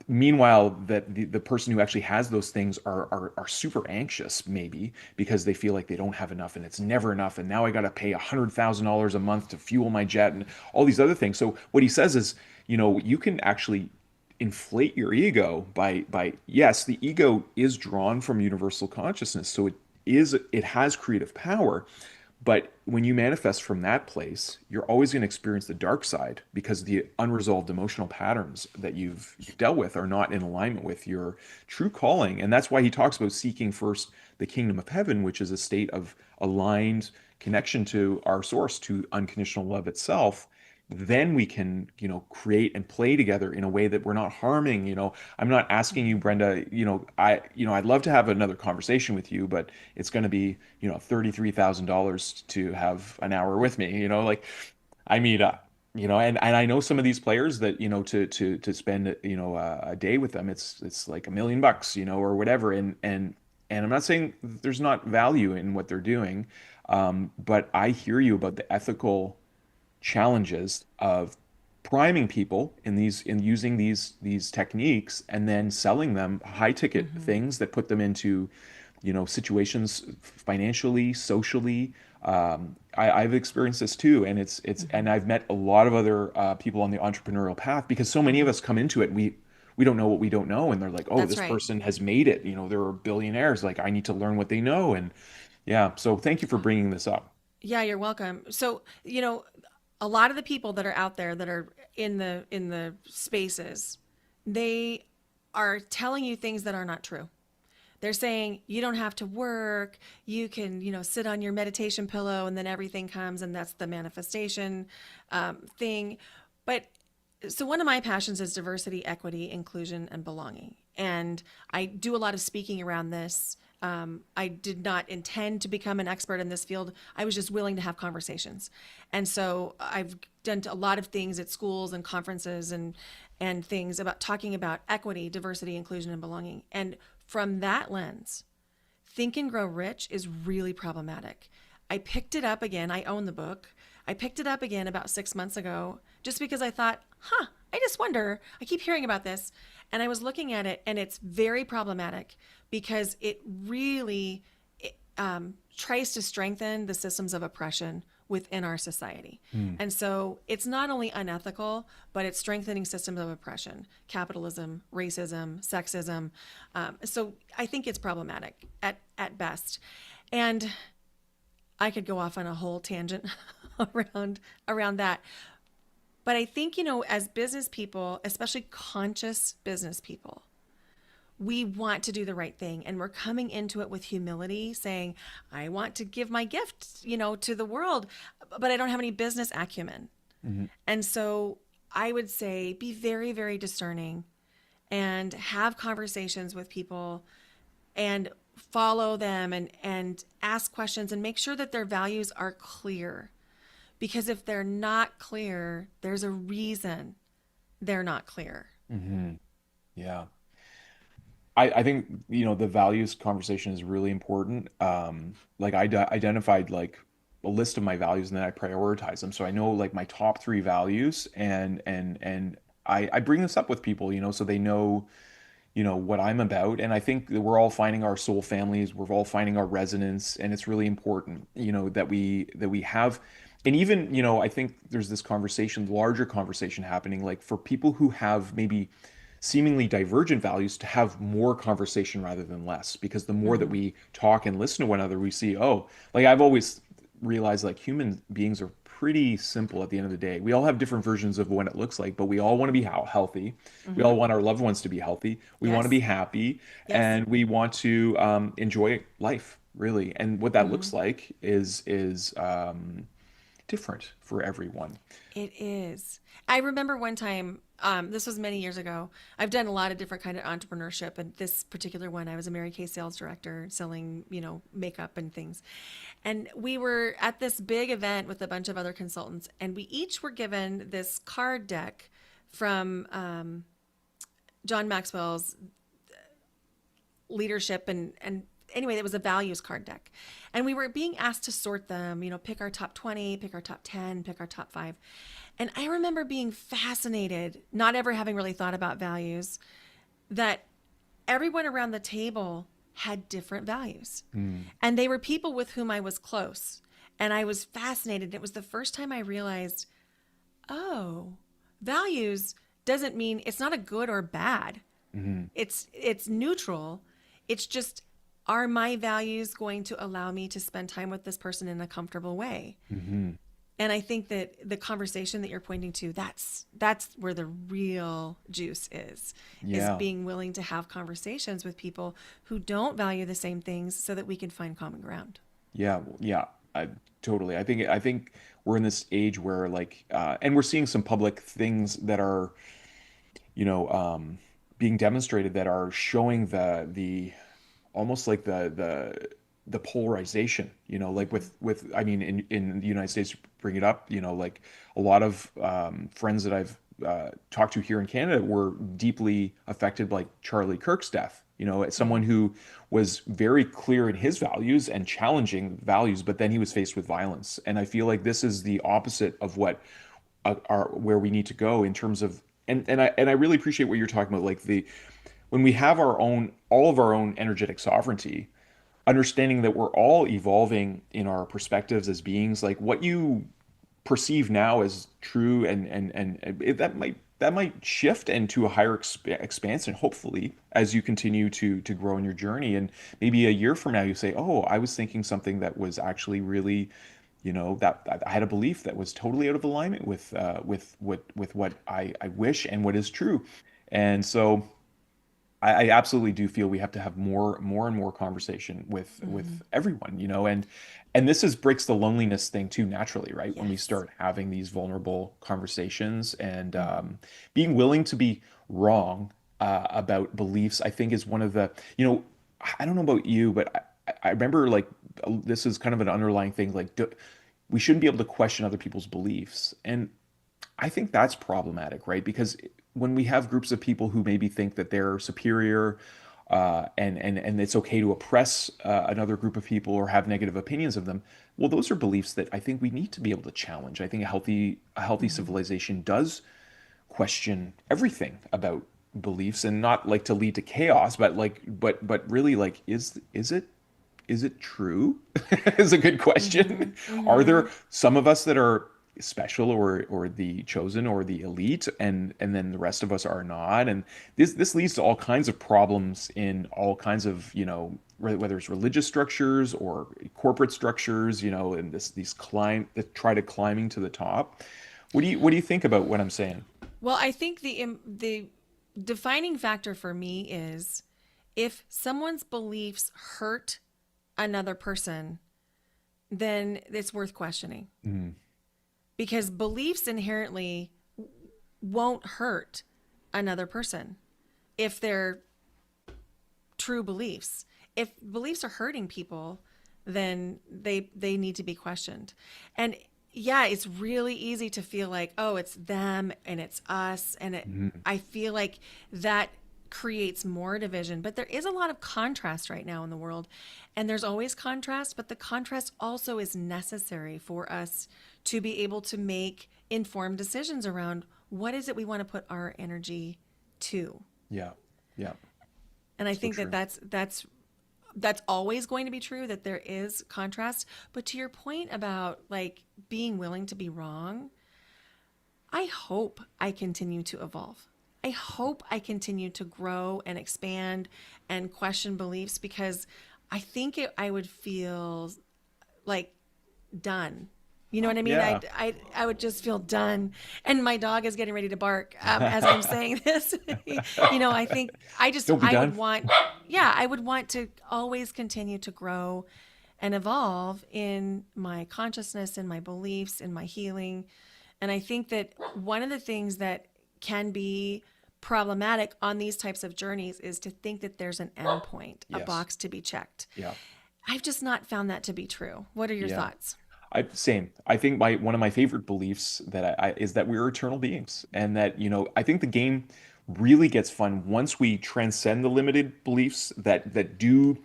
meanwhile that the person who actually has those things are super anxious, maybe because they feel like they don't have enough and it's never enough, and now I got to pay $100,000 a month to fuel my jet and all these other things. So what he says is, you can actually inflate your ego by yes, the ego is drawn from universal consciousness, so it has creative power. But when you manifest from that place, you're always going to experience the dark side, because the unresolved emotional patterns that you've dealt with are not in alignment with your true calling. And that's why he talks about seeking first the kingdom of heaven, which is a state of aligned connection to our source, to unconditional love itself. then we can, create and play together in a way that we're not harming, I'm not asking you, Brenda, I'd love to have another conversation with you, but it's going to be, $33,000 to have an hour with me, like, I mean, and I know some of these players that, to spend, a day with them, it's like $1 million, or whatever. And I'm not saying there's not value in what they're doing, but I hear you about the ethical challenges of priming people in using these techniques and then selling them high ticket Mm-hmm. things that put them into situations financially, socially. I've experienced this too, and Mm-hmm. and I've met a lot of other people on the entrepreneurial path because so many of Mm-hmm. us come into it, we don't know what we don't know, and they're like, oh, That's this right. person has made it, they're billionaires, like I need to learn what they know. And yeah, so thank you for bringing this up. Yeah, you're welcome. So, a lot of the people that are out there that are in the spaces, they are telling you things that are not true. They're saying you don't have to work, you can, sit on your meditation pillow and then everything comes, and that's the manifestation thing. But so one of my passions is diversity, equity, inclusion, and belonging. And I do a lot of speaking around this. I did not intend to become an expert in this field. I was just willing to have conversations. And so I've done a lot of things at schools and conferences and things about talking about equity, diversity, inclusion, and belonging. And from that lens, Think and Grow Rich is really problematic. I picked it up again. I own the book. I picked it up again about 6 months ago just because I thought, I just wonder. I keep hearing about this. And I was looking at it, and it's very problematic because it really tries to strengthen the systems of oppression within our society. Hmm. And so it's not only unethical, but it's strengthening systems of oppression, capitalism, racism, sexism. So I think it's problematic at best. And I could go off on a whole tangent around that. But I think, as business people, especially conscious business people, we want to do the right thing, and we're coming into it with humility, saying, I want to give my gift, to the world, but I don't have any business acumen. Mhm. And so I would say be very, very discerning and have conversations with people and follow them and ask questions and make sure that their values are clear. Because if they're not clear, there's a reason they're not clear. Mhm. Yeah. I think, the values conversation is really important. Like identified like a list of my values and then I prioritize them. So I know like my top three values and I bring this up with people, so they know, what I'm about. And I think that we're all finding our soul families, we're all finding our resonance, and it's really important, that we have. And even, I think there's this conversation, larger conversation happening, like for people who have maybe seemingly divergent values to have more conversation rather than less, because the more that Mm-hmm. we talk and listen to one another, we see, oh, like I've always realized like human beings are pretty simple at the end of the day. We all have different versions of what it looks like, but we all want to be healthy. We Mm-hmm. all want our loved ones to be healthy. We want to be Yes. happy, Yes. and we want to enjoy life, really. And what that Mm-hmm. looks like is different for everyone. It is. I remember one time, this was many years ago. I've done a lot of different kind of entrepreneurship, and this particular one, I was a Mary Kay sales director selling, makeup and things. And we were at this big event with a bunch of other consultants, and we each were given this card deck from John Maxwell's leadership and anyway, it was a values card deck. And we were being asked to sort them, pick our top 20, pick our top 10, pick our top 5. And I remember being fascinated, not ever having really thought about values, that everyone around the table had different values. Mm, And they were people with whom I was close. And I was fascinated. It was the first time I realized, oh, values doesn't mean it's not a good or bad. mhm, It's neutral. It's just, are my values going to allow me to spend time with this person in a comfortable way? mhm. And I think that the conversation that you're pointing to, that's where the real juice is Yeah. being willing to have conversations with people who don't value the same things so that we can find common ground. Yeah, yeah. I totally. I think we're in this age where like and we're seeing some public things that are, you know, being demonstrated that are showing the almost like the polarization, you know, like Mm-hmm. with I mean in the United States, bring it up, you know, like a lot of friends that I've talked to here in Canada were deeply affected by Charlie Kirk's death. You know, as someone Mm-hmm. who was very clear in his values and challenging values, but then he was faced with violence. And I feel like this is the opposite of what are where we need to go in terms of and I really appreciate what you're talking about, like the when we have our own all of our own energetic sovereignty, understanding that we're all evolving in our perspectives as beings, like what you perceive now as true that might shift into a higher expansion, hopefully, as you continue to grow in your journey. And maybe a year from now you say, oh, I was thinking something that was actually really, you know, that I had a belief that was totally out of alignment with what I wish and what is true. And so I absolutely do feel we have to have more and more conversation Mm-hmm. with everyone, you know, and this is breaks the loneliness thing too naturally, right? When we Yes. start having these vulnerable conversations and Mm-hmm. being willing to be wrong about beliefs, I think is one of the, you know, I don't know about you, but I remember like this is kind of an underlying thing, like we shouldn't be able to question other people's beliefs, and I think that's problematic, right? Because when we have groups of people who maybe think that they're superior, and it's okay to oppress another group of people or have negative opinions of them, well, those are beliefs that I think we need to be able to challenge. I think a healthy Mm-hmm. civilization does question everything about beliefs, and not like to lead to chaos, but like but really like is it true? Is a good Mm-hmm. question. Are Mm-hmm. there some of us that are special or the chosen or the elite, and then the rest of us are not? And this leads to all kinds of problems in all kinds of, you know, whether it's religious structures or corporate structures, you know, and these climb that try to climbing to the top. What do you think about what I'm saying? Well, I think the defining factor for me is if someone's beliefs hurt another person, then it's worth questioning Mm, because beliefs inherently won't hurt another person if they're true beliefs. If beliefs are hurting people, then they need to be questioned. And yeah, it's really easy to feel like, oh, it's them and it's us, and mm, I feel like that creates more division. But there is a lot of contrast right now in the world, and there's always contrast, but the contrast also is necessary for us to be able to make informed decisions around what is it we want to put our energy to. yeah, yeah, And I so think that true. that's always going to be true, that there is contrast. But to your point about like being willing to be wrong, I hope I continue to evolve. I hope I continue to grow and expand and question beliefs because I would feel like done. You know what I mean? Yeah. I would just feel done. And my dog is getting ready to bark as I'm saying this. You know, Don't be I done. would want, yeah, I would want to always continue to grow and evolve in my consciousness, in my beliefs, in my healing. And I think that one of the things that can be problematic on these types of journeys is to think that there's an endpoint, a Yes. box to be checked. Yeah. I've just not found that to be true. What are your Yeah. thoughts? Same. I think my one of my favorite beliefs that is that we're eternal beings, and that, you know, I think the game really gets fun once we transcend the limited beliefs that do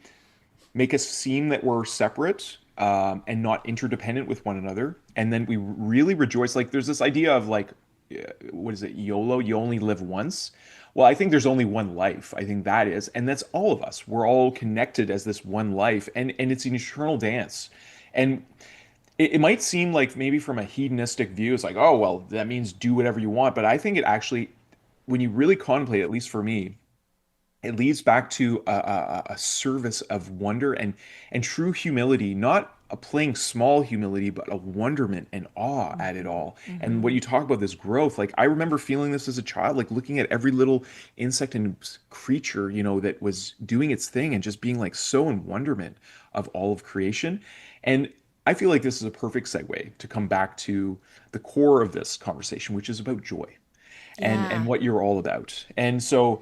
make us seem that we're separate, and not interdependent with one another. And then we really rejoice. Like there's this idea of like, what is it, YOLO? You only live once. Well, I think there's only one life. I think that is, and that's all of us. We're all connected as this one life, and it's an eternal dance. And it might seem like maybe from a hedonistic view, it's like, oh, well, that means do whatever you want. But I think it actually, when you really contemplate, at least for me, it leads back to a service of wonder and true humility, not a playing small humility, but a wonderment and awe at it Mm-hmm. all. And when Mm-hmm. you talk about this growth, like I remember feeling this as a child, like looking at every little insect and creature, you know, that was doing its thing and just being like so in wonderment of all of creation. And I feel like this is a perfect segue to come back to the core of this conversation, which is about joy and Yeah. what you're all about. And so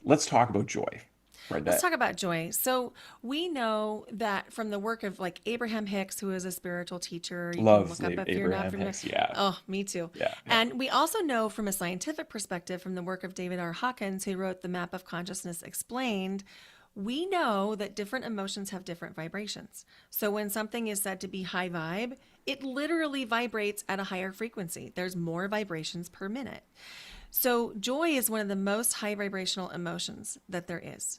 let's talk about joy, Let's Brenda. talk about joy. So we know that from the work of like Abraham Hicks, who is a spiritual teacher, you can Love look up if you're not Abraham familiar. Hicks. Yeah, Oh, me too. yeah, yeah. And we also know from a scientific perspective, from the work of David R. Hawkins, who wrote The Map of Consciousness Explained, we know that different emotions have different vibrations. So when something is said to be high vibe, it literally vibrates at a higher frequency. There's more vibrations per minute. So joy is one of the most high vibrational emotions that there is.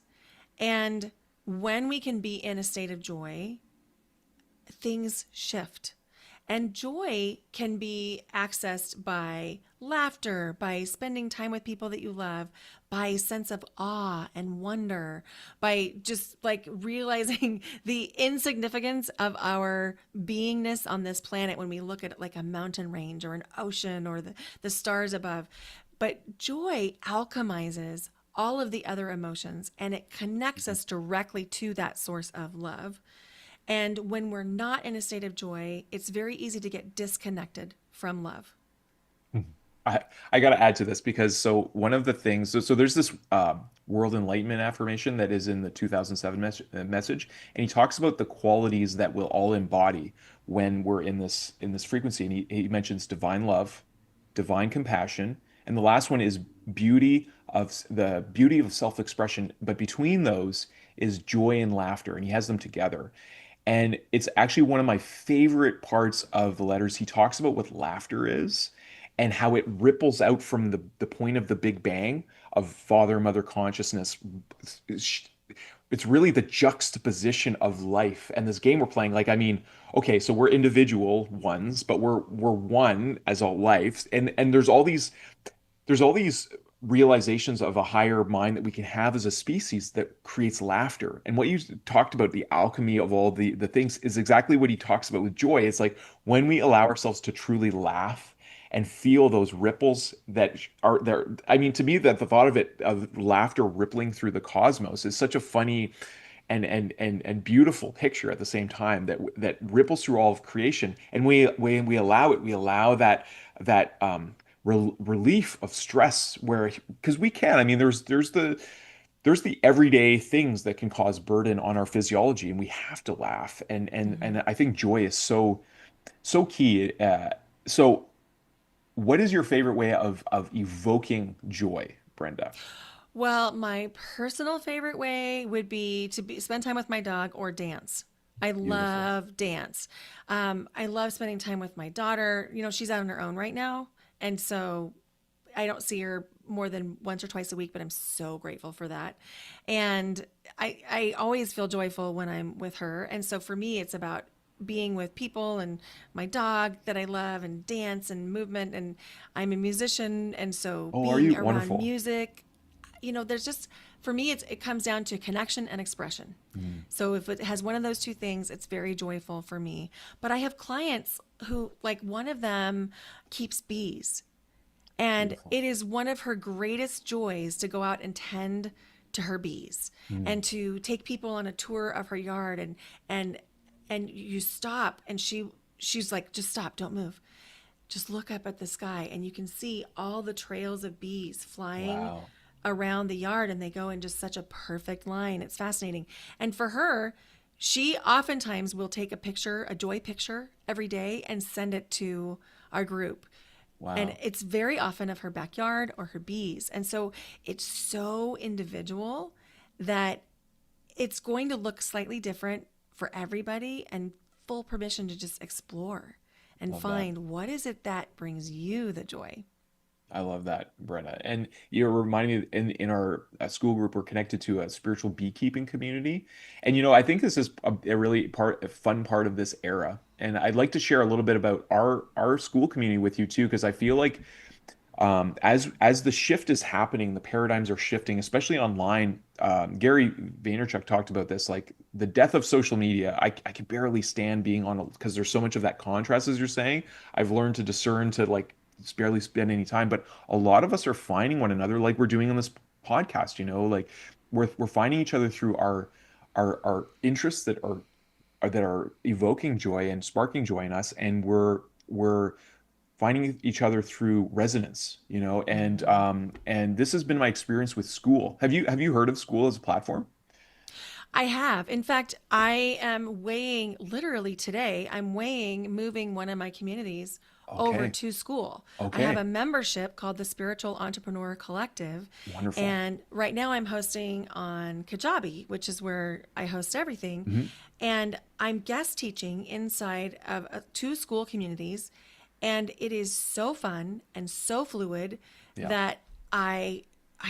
And when we can be in a state of joy, things shift. And joy can be accessed by laughter, by spending time with people that you love, by a sense of awe and wonder, by just like realizing the insignificance of our beingness on this planet when we look at like a mountain range or an ocean or the stars above. But joy alchemizes all of the other emotions and it connects us directly to that source of love. And when we're not in a state of joy, it's very easy to get disconnected from love. Mhm. I I got to add to this because so one of the things so there's this world enlightenment affirmation that is in the 2007 message, and he talks about the qualities that we'll all embody when we're in this frequency, and he mentions divine love, divine compassion, and the last one is the beauty of self-expression, but between those is joy and laughter, and he has them together. And it's actually one of my favorite parts of the letters. He talks about what laughter is and how it ripples out from the point of the Big Bang of father mother consciousness. It's really the juxtaposition of life and this game we're playing. Like, I mean, okay, so we're individual ones, but we're one as all life. And there's all these realizations of a higher mind that we can have as a species that creates laughter. And what you talked about, the alchemy of all the things, is exactly what he talks about with joy. It's like when we allow ourselves to truly laugh and feel those ripples that are there. I mean, to me, that the thought of it, of laughter rippling through the cosmos, is such a funny and beautiful picture at the same time that ripples through all of creation. And when we allow it, we allow that relief of stress where because we can. I mean, there's the everyday things that can cause burden on our physiology, and we have to laugh. And I think joy is so key. So, what is your favorite way of evoking joy, Brenda? Well, my personal favorite way would be to spend time with my dog or dance. I Beautiful. love dance. I love spending time with my daughter. You know, she's out on her own right now. And so I don't see her more than once or twice a week, but I'm so grateful for that. And I always feel joyful when I'm with her. And so for me, it's about being with people and my dog that I love and dance and movement. And I'm a musician. And so Oh, are being you around wonderful? music, you know, there's just, for me, it comes down to connection and expression. Mm, So if it has one of those two things, it's very joyful for me. But I have clients who, like, one of them keeps bees. And beautiful. it is one of her greatest joys to go out and tend to her bees Mm, and to take people on a tour of her yard and and you stop and she's like, just stop, don't move. Just look up at the sky and you can see all the trails of bees flying wow. around the yard and they go in just such a perfect line. It's fascinating. And for her, she oftentimes will take a picture, a joy picture every day and send it to our group. And Wow. it's very often of her backyard or her bees. And so it's so individual that it's going to look slightly different for everybody and full permission to just explore and Love that. find what is it that brings you the joy. I love that, Brenna. And you're reminding me in our school group, we're connected to a spiritual beekeeping community. And, I think this is a really a fun part of this era. And I'd like to share a little bit about our school community with you too, because I feel like as the shift is happening, the paradigms are shifting, especially online. Gary Vaynerchuk talked about this, like the death of social media. I can barely stand being on because there's so much of that contrast, as you're saying. I've learned to discern to like barely spend any time, but a lot of us are finding one another, like we're doing on this podcast. Like we're finding each other through our interests that are that are evoking joy and sparking joy in us, and we're finding each other through resonance, and this has been my experience with school. Have you heard of school as a platform? I have. In fact, I am weighing, literally today, I'm weighing moving one of my communities over Okay. to school. I have Okay. a membership called the Spiritual Entrepreneur Collective. Wonderful. And right now I'm hosting on Kajabi, which is where I host everything. Hmm. And I'm guest teaching inside of two school communities. And it is so fun and so fluid Yeah. that I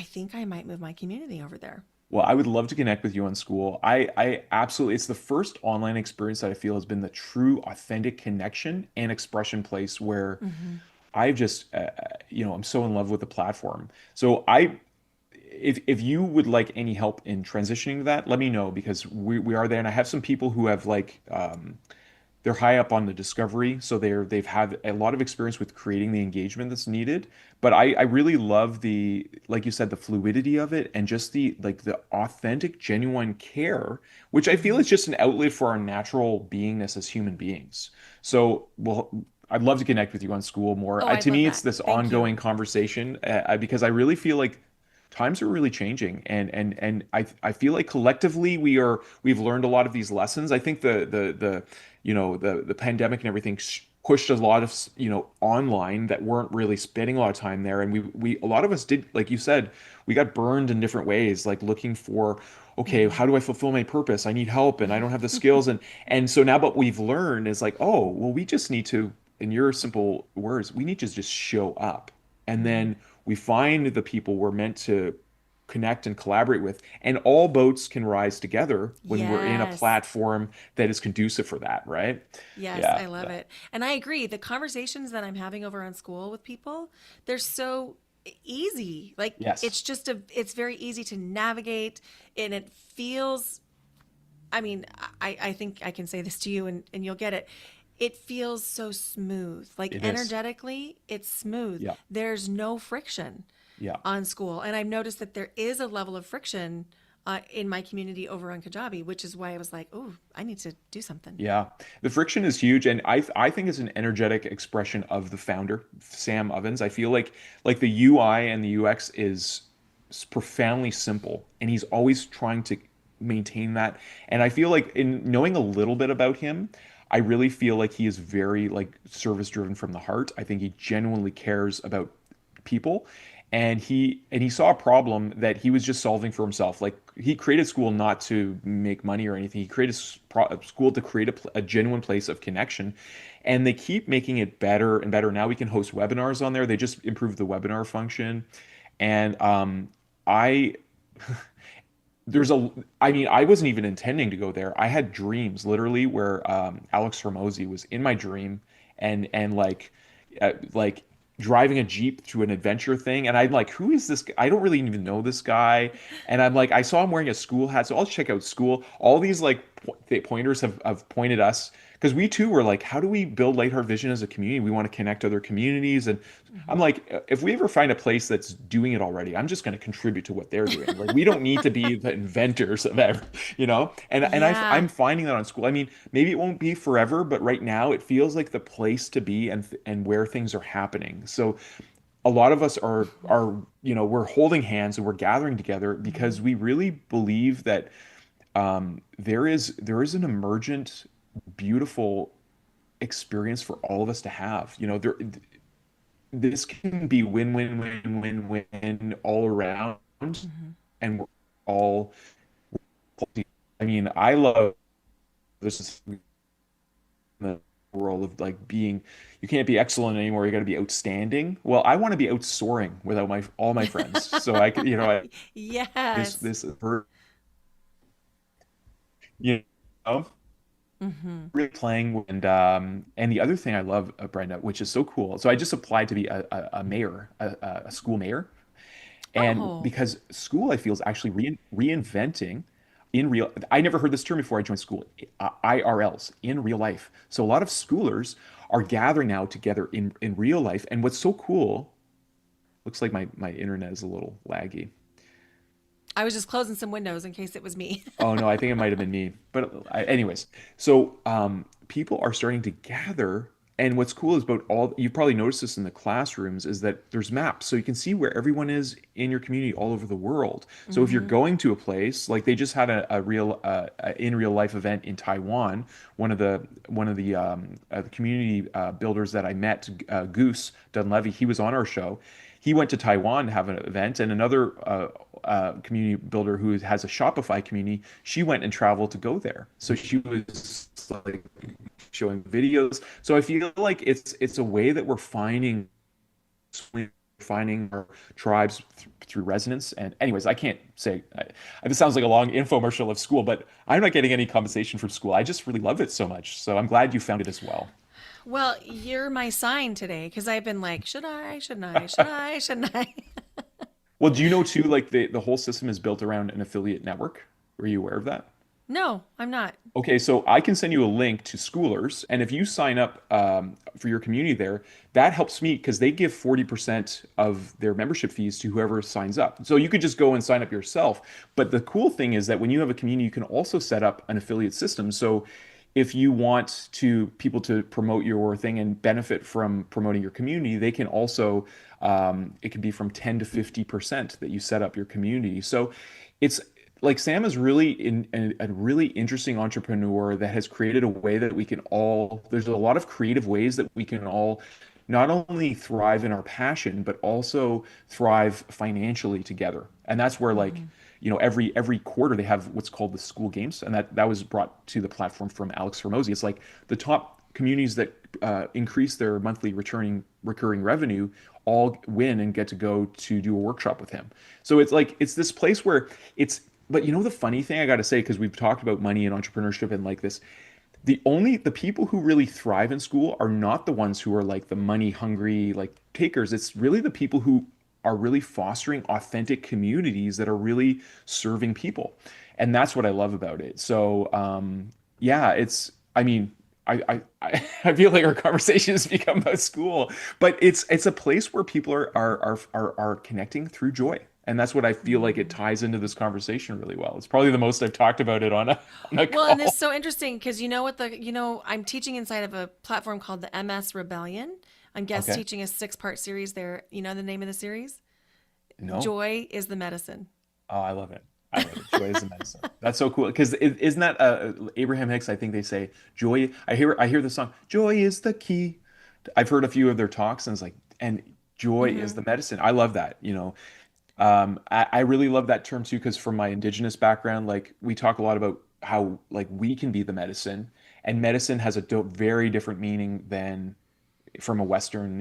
think I might move my community over there. Well, I would love to connect with you on school. I absolutely, it's the first online experience that I feel has been the true, authentic connection and expression place where Hmm. I've just, I'm so in love with the platform. So if you would like any help in transitioning to that, let me know because we are there, and I have some people who have they're high up on the discovery, so they've had a lot of experience with creating the engagement that's needed. But I really love the, like you said, the fluidity of it and just the authentic, genuine care, which I feel Hmm. is just an outlet for our natural beingness as human beings. So, well, I'd love to connect with you on school more. Oh, I'd To love me, it's that. this Thank you. ongoing conversation because I really feel like times are really changing, and I feel like collectively we've learned a lot of these lessons. I think the pandemic and everything pushed a lot of online that weren't really spending a lot of time there, and we a lot of us did, like you said, we got burned in different ways, like looking for, okay, Hmm. how do I fulfill my purpose? I need help and I don't have the skills, and so now what we've learned is like, oh well, we just need to, in your simple words, we need to just show up, and Hmm. then we find the people we're meant to connect and collaborate with, and all boats can rise together when we're in a Yes. platform that is conducive for that, right? Yes, Yeah, I love yeah. it. And I agree. The conversations that I'm having over on school with people, they're so easy. Like Yes. it's very easy to navigate and it feels, I mean, I think I can say this to you and you'll get it. It feels so smooth. Like It is. energetically, it's smooth. Yeah, There's no friction yeah. on school. And I've noticed that there is a level of friction in my community over on Kajabi, which is why I was like, oh, I need to do something. Yeah, the friction is huge, and I think it's an energetic expression of the founder, Sam Ovens. I feel like the UI and the UX is profoundly simple, and he's always trying to maintain that. And I feel like in knowing a little bit about him, I really feel like he is very like service driven from the heart. I think he genuinely cares about people, and he saw a problem that he was just solving for himself. Like he created school not to make money or anything. He created school to create a genuine place of connection, and they keep making it better and better. Now we can host webinars on there. They just improved the webinar function, and I there's a I mean, I wasn't even intending to go there. I had dreams literally where Alex Hormozy was in my dream, and like driving a Jeep through an adventure thing, and I'm like, who is this guy? I don't really even know this guy. And I'm like, I saw him wearing a school hat, so I'll check out school. All these like pointers have pointed us, because we too were like, how do we build Lightheart Vision as a community? We want to connect to other communities. And I'm Hmm. like, if we ever find a place that's doing it already, I'm just going to contribute to what they're doing. Like, we don't need to be the inventors of ever, you know? Yeah. I'm finding that on school. I mean, maybe it won't be forever, but right now it feels like the place to be, and where things are happening. So a lot of us are we're holding hands and we're gathering together Hmm. because we really believe that there is an emergent, beautiful experience for all of us to have. This can be win win win win win all around, Hmm. and we're all. I mean, I love this is the world of like being. You can't be excellent anymore. You got to be outstanding. Well, I want to be outsoaring without my all my friends. So I could, Yes. this you know. Hmm. Really playing, and the other thing I love, Brenda, which is so cool. So I just applied to be a mayor, a school mayor, and Oh. because school I feel is actually reinventing in real. I never heard this term before I joined school. IRLs, in real life. So a lot of schoolers are gathering now together in real life, and what's so cool. Looks like my internet is a little laggy. I was just closing some windows in case it was me. Oh no, I think it might have been me. But anyways, so people are starting to gather, and what's cool is about all you've probably noticed this in the classrooms is that there's maps, so you can see where everyone is in your community all over the world. So if you're Hmm. going to a place like they just had a in real life event in Taiwan, one of the community builders that I met, Goose Dunlevy, he was on our show. He went to Taiwan to have an event, and another community builder who has a Shopify community, she went and traveled to go there. So she was like showing videos. So I feel like it's a way that we're finding our tribes through resonance. And anyways, I can't say this sounds like a long infomercial of school, but I'm not getting any compensation from school. I just really love it so much. So I'm glad you found it as well. Well, you're my sign today because I've been like, should I? Shouldn't I? Should I? Shouldn't I? Well, do you know too, like the whole system is built around an affiliate network? Were you aware of that? No, I'm not. Okay, so I can send you a link to Schoolers, and if you sign up for your community there, that helps me because they give 40% of their membership fees to whoever signs up. So you could just go and sign up yourself. But the cool thing is that when you have a community, you can also set up an affiliate system. So if you want to people to promote your thing and benefit from promoting your community, they can also it can be from 10 to 50% that you set up your community. So it's like Sam is really a really interesting entrepreneur that has created a way that we can all, there's a lot of creative ways that we can all not only thrive in our passion, but also thrive financially together. And that's where like, Hmm. every quarter they have what's called the school games. And that was brought to the platform from Alex Hormozy. It's like the top communities that increase their monthly returning recurring revenue all win and get to go to do a workshop with him. So it's like it's this place where it's but the funny thing I got to say, because we've talked about money and entrepreneurship and like this, the people who really thrive in school are not the ones who are like the money hungry like takers. It's really the people who are really fostering authentic communities that are really serving people, and that's what I love about it. So yeah, it's I mean. I feel like our conversation has become about school, but it's a place where people are connecting through joy, and that's what I feel like it Hmm. ties into this conversation really well. It's probably the most I've talked about it on a Well, and it's call. so interesting because I'm teaching inside of a platform called the MS Rebellion. I'm guest Okay. teaching a 6-part series there. You know the name of the series? No. Joy is the medicine. Oh, I love it. I love it. Joy is the medicine. That's so cool. Because isn't that Abraham Hicks? I think they say joy. I hear the song. Joy is the key. I've heard a few of their talks, and it's like, and joy is Hmm. the medicine. I love that. I really love that term too, because from my indigenous background, like we talk a lot about how like we can be the medicine, and medicine has a very different meaning than from a Western,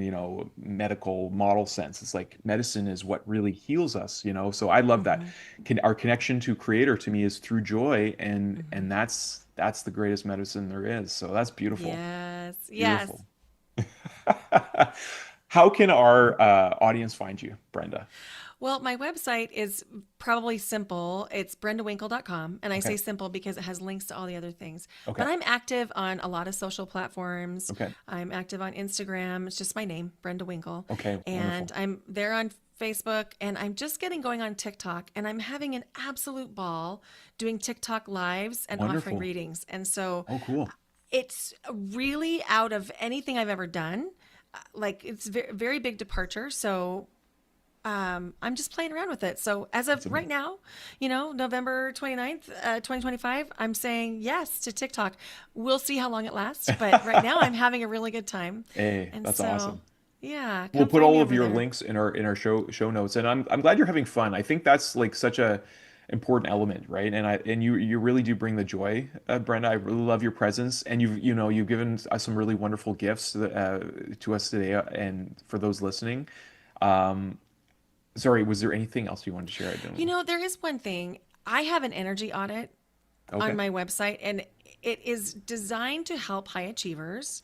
medical model sense. It's like medicine is what really heals us. So I love that. Hmm. Our connection to Creator to me is through joy, and Hmm. and that's the greatest medicine there is. So that's beautiful, Yes. Yes. beautiful. How can our audience find you, Brenda? Well, my website is probably simple. It's brendawinkle.com. And I Okay, say simple because it has links to all the other things. okay, But I'm active on a lot of social platforms. okay, I'm active on Instagram. It's just my name, Brenda Winkle. okay. And Wonderful, I'm there on Facebook. And I'm just getting going on TikTok. And I'm having an absolute ball doing TikTok lives and offering wonderful. readings. And so Oh, cool. it's really out of anything I've ever done. Like it's very, very big departure. So I'm just playing around with it. So as of That's right amazing. now, November 29th, 2025, I'm saying yes to TikTok. We'll see how long it lasts, but right now I'm having a really good time. Hey, And that's so, awesome. yeah, We'll come put find me all of over your there. links in our show notes, and I'm glad you're having fun. I think that's like such a important element, right? And you really do bring the joy, Brenda. I really love your presence, and you've given us some really wonderful gifts to us today, and for those listening. Um, Sorry, was there anything else you wanted to share? I don't know. There is one thing. I have an energy audit on Okay. my website, and it is designed to help high achievers,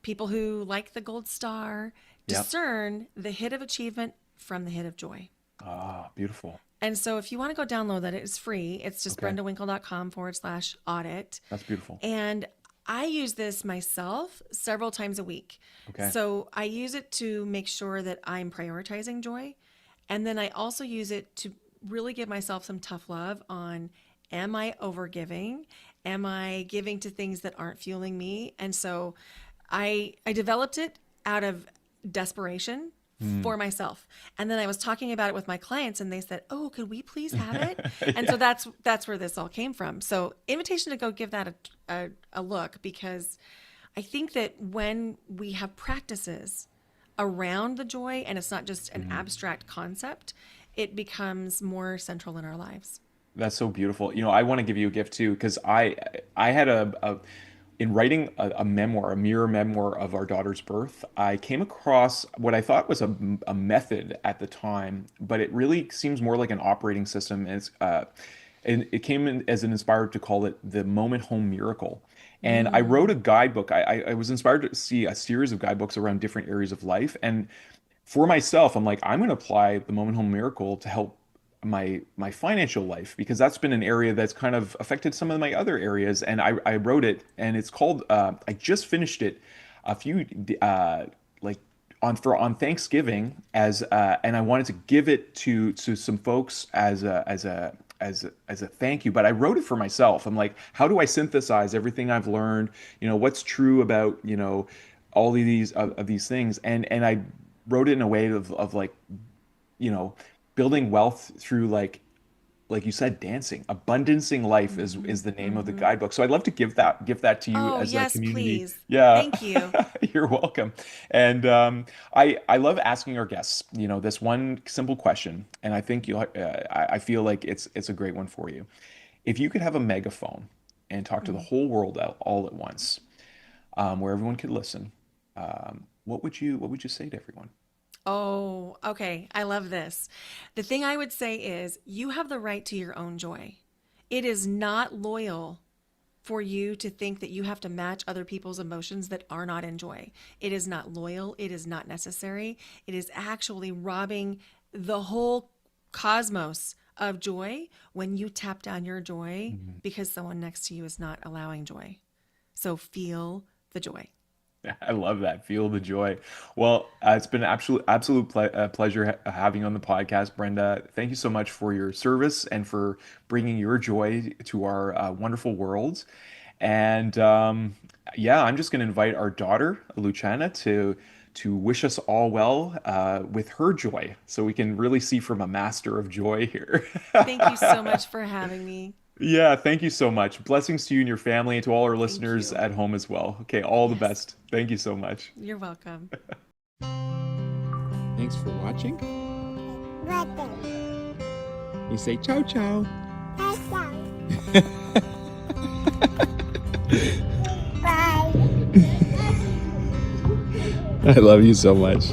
people who like the gold star, Yep. discern the hit of achievement from the hit of joy. Ah, beautiful. And so if you want to go download that, it's free. It's just Okay, brendawinkle.com/audit. that's beautiful. And I use this myself several times a week. Okay. So I use it to make sure that I'm prioritizing joy. And then I also use it to really give myself some tough love on, am I overgiving? Am I giving to things that aren't fueling me? And so I developed it out of desperation for myself. And then I was talking about it with my clients and they said, "Oh, could we please have it?" And so that's where this all came from. So invitation to go give that a look, because I think that when we have practices around the joy and it's not just an abstract concept, it becomes more central in our lives. That's so beautiful. I want to give you a gift too, because I had in writing a memoir, a mirror memoir of our daughter's birth, I came across what I thought was a method at the time, but it really seems more like an operating system. And it came in as an inspired to call it the Moment Home Miracle. And I wrote a guidebook. I was inspired to see a series of guidebooks around different areas of life. And for myself, I'm like, I'm going to apply the Moment Home Miracle to help my financial life, because that's been an area that's kind of affected some of my other areas. And I wrote it, and it's called I just finished it a few like on Thanksgiving, as and I wanted to give it to some folks as a thank you, but I wrote it for myself. I'm like, how do I synthesize everything I've learned? What's true about all of these things, and I wrote it in a way of like, you know, building wealth through, like you said, dancing. Abundancing life is the name of the guidebook. So I'd love to give that to you Oh, as a yes, community. please. Yeah, Thank you. you're welcome. And I love asking our guests, this one simple question, and I think I feel like it's a great one for you. If you could have a megaphone and talk to the whole world out all at once, where everyone could listen, what would you say to everyone? Oh, okay. I love this. The thing I would say is you have the right to your own joy. It is not loyal for you to think that you have to match other people's emotions that are not in joy. It is not loyal. It is not necessary. It is actually robbing the whole cosmos of joy when you tap down your joy because someone next to you is not allowing joy. So feel the joy. I love that. Feel the joy. Well, it's been an absolute pleasure having you on the podcast, Brenda. Thank you so much for your service and for bringing your joy to our wonderful world. And yeah, I'm just going to invite our daughter, Luciana, to wish us all well with her joy, so we can really see from a master of joy here. Thank you so much for having me. Yeah, thank you so much. Blessings to you and your family, and to all our Thank listeners you. at home as well. Okay, all the Yes, best. Thank you so much. you're welcome. Thanks for watching. Button. You say ciao ciao. Press down. Bye. I love you so much.